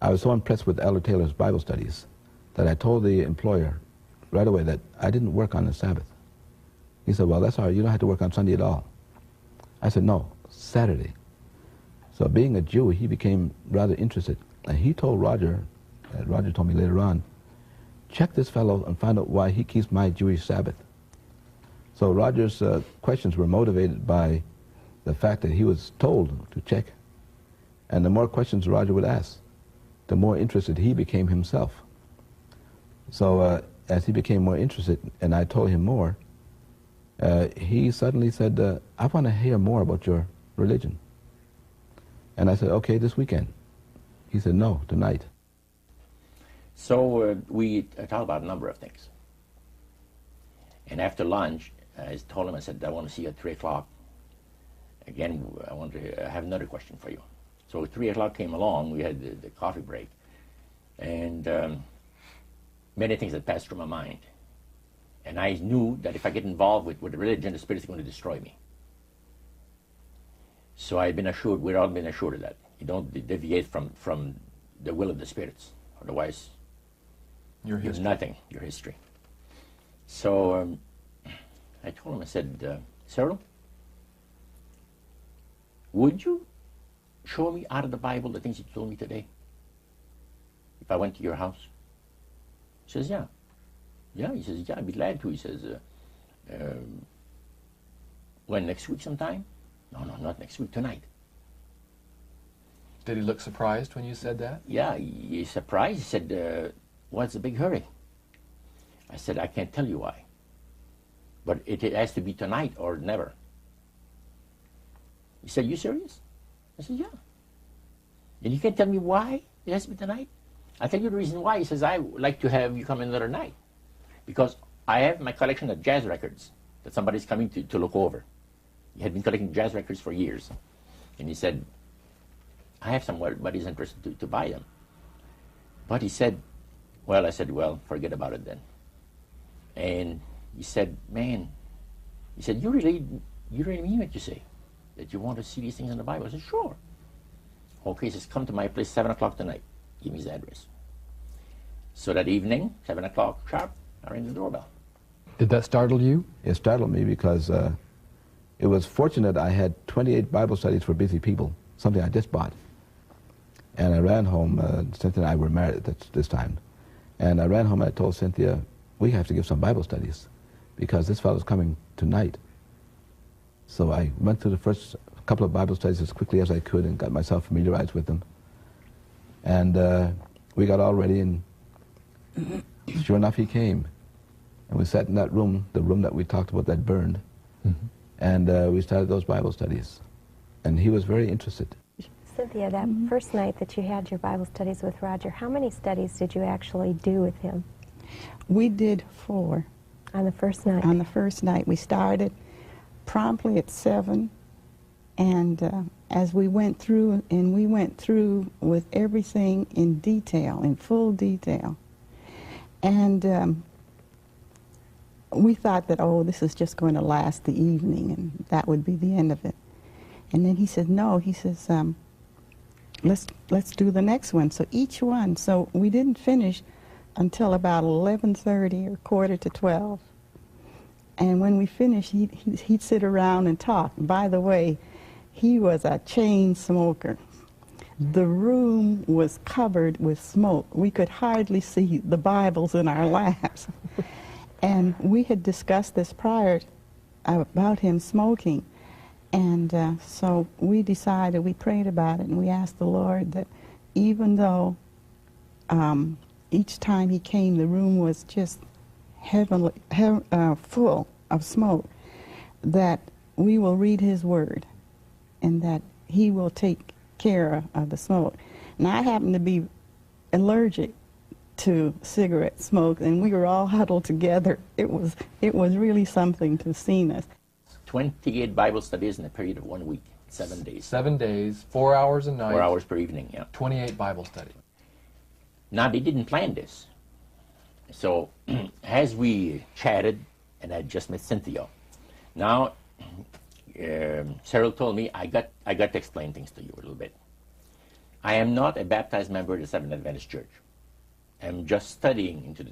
Speaker 5: I was so impressed with Elder Taylor's Bible studies that I told the employer right away that I didn't work on the Sabbath. He said, well, that's all right. You don't have to work on Sunday at all. I said, no, Saturday. So being a Jew, he became rather interested. And he told Roger, Roger told me later on, check this fellow and find out why he keeps my Jewish Sabbath. So Roger's questions were motivated by the fact that he was told to check. And the more questions Roger would ask, the more interested he became himself. So as he became more interested, and I told him more, he suddenly said, I want to hear more about your religion. And I said, okay, this weekend. He said, no, tonight.
Speaker 1: So we talked about a number of things. And after lunch, I told him, I said, I want to see you at 3 o'clock. Again, I want to have another question for you. So 3 o'clock came along, we had the coffee break, and many things had passed through my mind. And I knew that if I get involved with religion, the Spirit is going to destroy me. So I've been assured, we've all been assured of that. You don't deviate from the will of the spirits, otherwise you're nothing, your history. So I told him, I said, Cyril, would you show me out of the Bible the things you told me today if I went to your house? He says, yeah. Yeah, he says, yeah, I'd be glad to. He says, when, next week sometime? No, not next week, tonight.
Speaker 3: Did he look surprised when you said that?
Speaker 1: Yeah, he's surprised. He said, what's the big hurry? I said, I can't tell you why. But it has to be tonight or never. He said, you serious? I said, yeah. And you can't tell me why it has to be tonight? I'll tell you the reason why. He says, I would like to have you come another night. Because I have my collection of jazz records that somebody's coming to look over. He had been collecting jazz records for years. And he said, I have somebody's interested to buy them. But he said, I said, well, forget about it then. And he said, man, He said, you really mean what you say? That you want to see these things in the Bible? I said, sure. Okay, he says, come to my place 7 o'clock tonight. Give me his address. So that evening, 7 o'clock sharp, I rang the doorbell.
Speaker 3: Did that startle you?
Speaker 5: It startled me because it was fortunate I had 28 Bible studies for busy people, something I just bought. And I ran home, Cynthia and I were married at this time, and I ran home and I told Cynthia, we have to give some Bible studies because this fellow's coming tonight. So I went through the first couple of Bible studies as quickly as I could and got myself familiarized with them. And we got all ready, and sure enough, he came. And we sat in that room, the room that we talked about that burned, and we started those Bible studies. And he was very interested.
Speaker 4: Cynthia, that first night that you had your Bible studies with Roger, how many studies did you actually do with him?
Speaker 6: We did 4.
Speaker 4: On the first night?
Speaker 6: On the first night. We started promptly at 7, and as we went through, with everything in detail, in full detail. And we thought that, oh, this is just going to last the evening, and that would be the end of it. And then he said, no, he says, let's do the next one. So each one, so we didn't finish until about 11:30 or 11:45. And when we finished, he'd sit around and talk. By the way, he was a chain smoker. The room was covered with smoke. We could hardly see the Bibles in our laps. And we had discussed this prior about him smoking. And so we decided, we prayed about it, and we asked the Lord that even though each time he came, the room was just full of smoke, that we will read his word and that he will take care of the smoke. And I happen to be allergic to cigarette smoke, and we were all huddled together. It was really something to see us.
Speaker 1: 28 Bible studies in a period of 1 week, 7 days.
Speaker 3: 7 days, 4 hours a night.
Speaker 1: 4 hours per evening, yeah.
Speaker 3: 28 Bible studies. Now,
Speaker 1: they didn't plan this. So, as we chatted, and I just met Cynthia, now, Cyril told me, I got to explain things to you a little bit. I am not a baptized member of the Seventh Adventist Church. I'm just studying into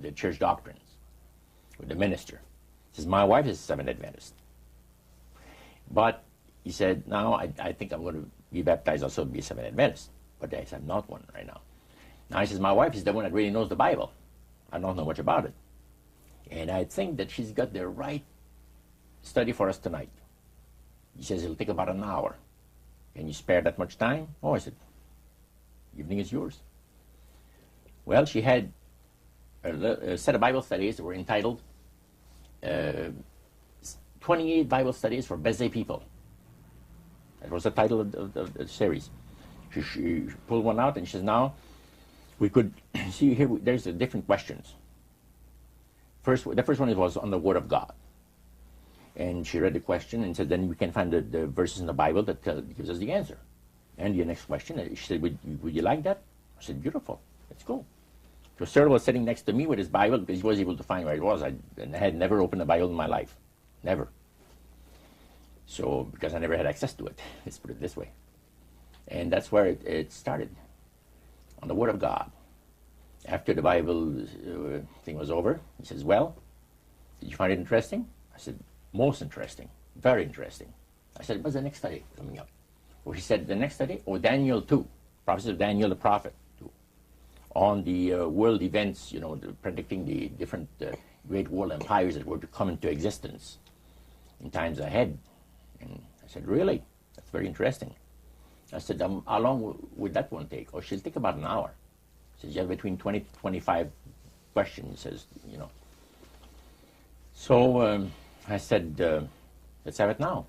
Speaker 1: the church doctrines with the minister. He says, my wife is a Seventh Adventist. But he said, now I think I'm going to be baptized also to be a Seventh Adventist. But I said, I'm not one right now. Now he says, my wife is the one that really knows the Bible. I don't know much about it. And I think that she's got the right study for us tonight. He says, it'll take about an hour. Can you spare that much time? Oh, I said, evening is yours. Well, she had a set of Bible studies that were entitled 28 Bible Studies for Busy People. That was the title of the series. She pulled one out and she says, now, we could see here, there's the different questions. The first one was on the Word of God. And she read the question and said, then we can find the verses in the Bible that gives us the answer. And the next question, she said, would you like that? I said, beautiful, let's go. So Cyril was sitting next to me with his Bible because he was able to find where it was. I had never opened a Bible in my life, never. So, because I never had access to it, let's put it this way. And that's where it started, on the Word of God. After the Bible thing was over, he says, well, did you find it interesting? I said, most interesting, very interesting. I said, what's the next study coming up? Well, he said, the next study, Daniel 2, prophecy of Daniel the prophet, 2, on the world events, predicting the different great world empires that were to come into existence in times ahead. And I said, really? That's very interesting. I said, how long would that one take? Oh, she'll take about an hour. She says, you have between 20 to 25 questions, he says, So I said, let's have it now.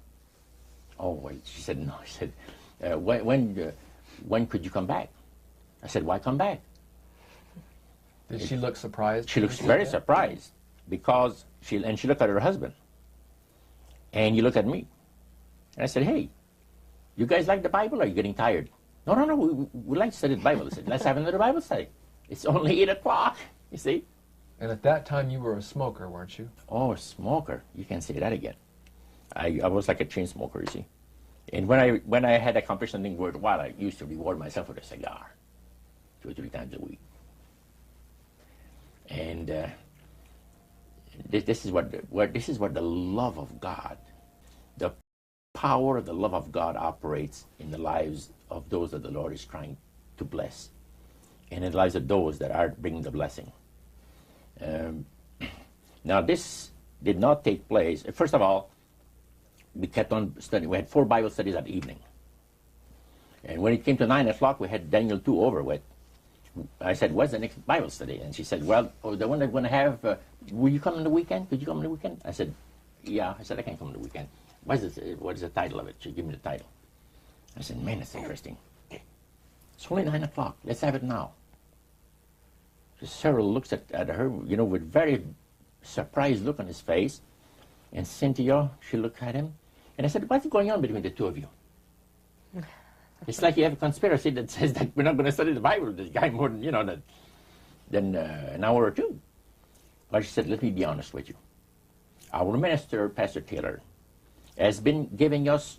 Speaker 1: Oh, wait, she said, no. She said, when could you come back? I said, why come back?
Speaker 3: Did she look surprised?
Speaker 1: She looks very surprised because she looked at her husband. And he looked at me. And I said, hey, you guys like the Bible or are you getting tired? No, we like to study the Bible. I said, let's have another Bible study. It's only 8 o'clock, you see.
Speaker 3: And at that time, you were a smoker, weren't you?
Speaker 1: Oh, smoker. You can say that again. I was like a chain smoker, you see. And when I had accomplished something worthwhile, I used to reward myself with a cigar 2 or 3 times a week. And this is what the love of God, the power of the love of God operates in the lives of those that the Lord is trying to bless, and in the lives of those that are bringing the blessing. Now, this did not take place. First of all, we kept on studying. We had 4 Bible studies that evening. And when it came to 9 o'clock, we had Daniel 2 over with. I said, what's the next Bible study? And she said, well, the one that we're going to have, will you come on the weekend? Could you come on the weekend? I said, yeah. I said, I can come on the weekend. What is the title of it? She gave me the title. I said, man, that's interesting. It's only 9 o'clock. Let's have it now. So Cyril looks at her, with very surprised look on his face. And Cynthia, she looked at him. And I said, what's going on between the two of you? It's like you have a conspiracy that says that we're not going to study the Bible, this guy, more than an hour or 2. But she said, let me be honest with you. Our minister, Pastor Taylor, has been giving us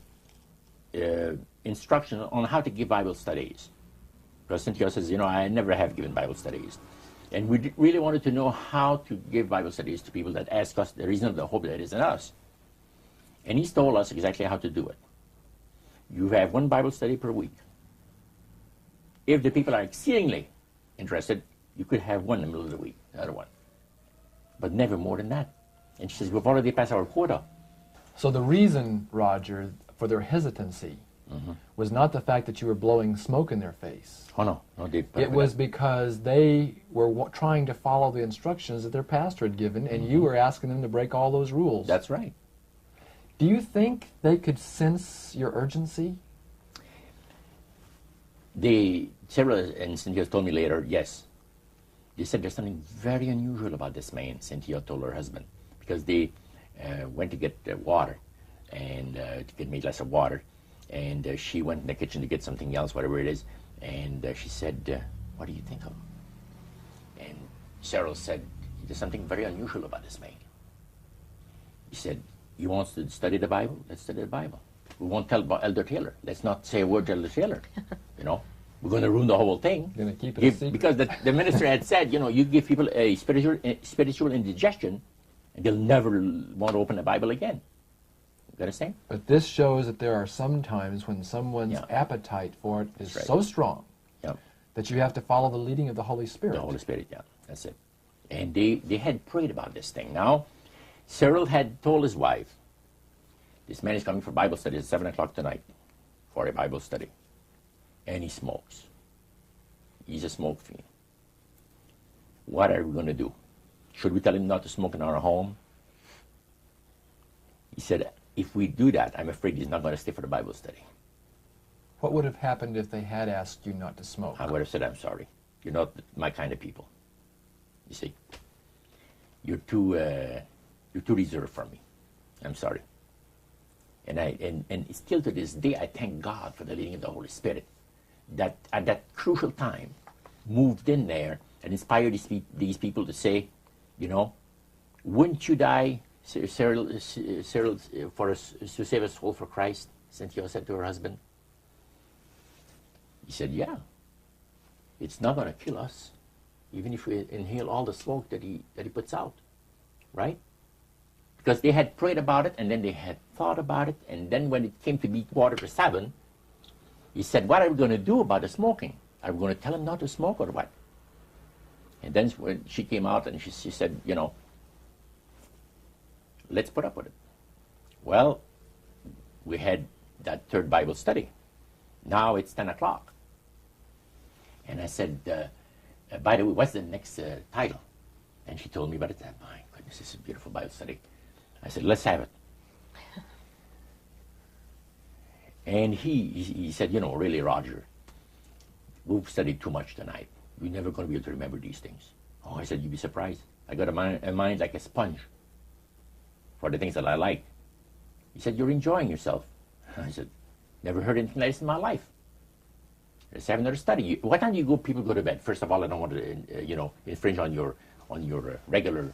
Speaker 1: instruction on how to give Bible studies. Because Cynthia says, I never have given Bible studies. And we really wanted to know how to give Bible studies to people that ask us the reason of the hope that is in us. And he's told us exactly how to do it. You have 1 Bible study per week. If the people are exceedingly interested, you could have 1 in the middle of the week, another one. But never more than that. And she says, we've already passed our quota.
Speaker 3: So the reason, Roger, for their hesitancy was not the fact that you were blowing smoke in their face.
Speaker 1: Oh, no.
Speaker 3: It was because they were trying to follow the instructions that their pastor had given, and you were asking them to break all those rules.
Speaker 1: That's right.
Speaker 3: Do you think they could sense your urgency?
Speaker 1: Several, and Cynthia told me later, yes. They said there's something very unusual about this man, Cynthia told her husband, because they went to get water, and to get me a glass of water, and she went in the kitchen to get something else, whatever it is, and she said, what do you think of him? And Cheryl said, there's something very unusual about this man. He said, he wants to study the Bible? Let's study the Bible. We won't tell about Elder Taylor. Let's not say a word to Elder Taylor. We're going to ruin the whole thing.
Speaker 3: You're going to keep it a secret.
Speaker 1: Because the minister had said, you give people a spiritual indigestion, and they'll never want to open the Bible again. You understand?
Speaker 3: But this shows that there are some times when someone's appetite for it is so strong that you have to follow the leading of the Holy Spirit.
Speaker 1: The Holy Spirit, that's it. And they had prayed about this thing. Now, Cyril had told his wife, this man is coming for Bible study at 7 o'clock tonight for a Bible study. And he smokes. He's a smoke fiend. What are we going to do? Should we tell him not to smoke in our home? He said, if we do that, I'm afraid he's not going to stay for the Bible study.
Speaker 3: What would have happened if they had asked you not to smoke?
Speaker 1: I would have said, I'm sorry. You're not my kind of people. You see? You're too reserved for me. I'm sorry. And still to this day, I thank God for the leading of the Holy Spirit that at that crucial time moved in there and inspired these people to say, wouldn't you die, Cyril, to save a soul for Christ? Cynthia said to her husband. He said, yeah. It's not going to kill us, even if we inhale all the smoke that he puts out, right? Because they had prayed about it, and then they had thought about it, and then when it came to be 7:15, he said, what are we going to do about the smoking? Are we going to tell him not to smoke or what? And then when she came out and she said, let's put up with it. Well, we had that 3rd Bible study. Now it's 10 o'clock. And I said, by the way, what's the next title? And she told me about it. My goodness, this is a beautiful Bible study. I said, let's have it. And he said, really, Roger, we've studied too much tonight. We're never going to be able to remember these things. Oh, I said, you'd be surprised. I got a mind like a sponge for the things that I like. He said, you're enjoying yourself. I said, never heard anything like this in my life. Let's have another study. What time do people go to bed? First of all, I don't want to, infringe on on your regular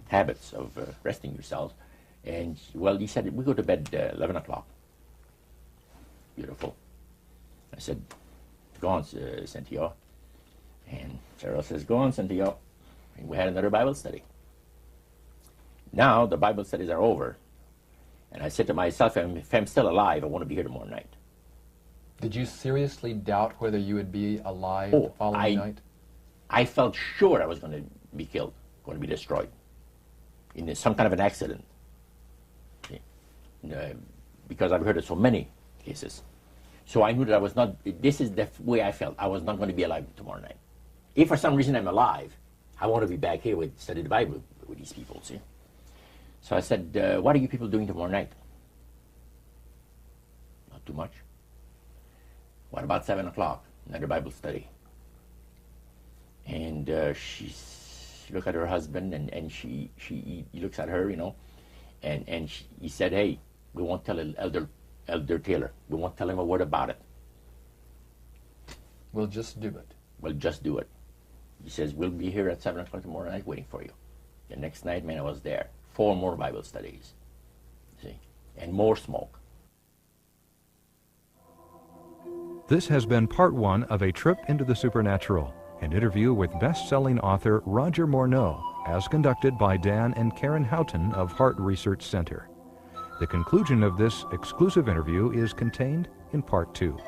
Speaker 1: habits of resting yourselves. And, well, he said, we go to bed 11 o'clock. Beautiful. I said, go on, Cynthia. And Cheryl says, go on, Cynthia. And we had another Bible study. Now the Bible studies are over. And I said to myself, if I'm still alive, I want to be here tomorrow night.
Speaker 3: Did you seriously doubt whether you would be alive the following night?
Speaker 1: I felt sure I was going to be killed, going to be destroyed in some kind of an accident. Because I've heard of so many cases. So I knew that I was not, this is the way I felt. I was not going to be alive tomorrow night. If for some reason I'm alive, I want to be back here with study the Bible with these people, see? So I said, what are you people doing tomorrow night? Not too much. What about 7 o'clock? Another Bible study. And she looked at her husband, and he looks at her, you know, and he said, hey, we won't tell Elder Taylor. We won't tell him a word about it.
Speaker 3: We'll just do it.
Speaker 1: We'll just do it. He says, we'll be here at 7 o'clock tomorrow night waiting for you. The next night, man, I was there. 4 more Bible studies. See? And more smoke.
Speaker 2: This has been part 1 of A Trip into the Supernatural, an interview with best-selling author Roger Morneau, as conducted by Dan and Karen Houghton of Heart Research Center. The conclusion of this exclusive interview is contained in part 2.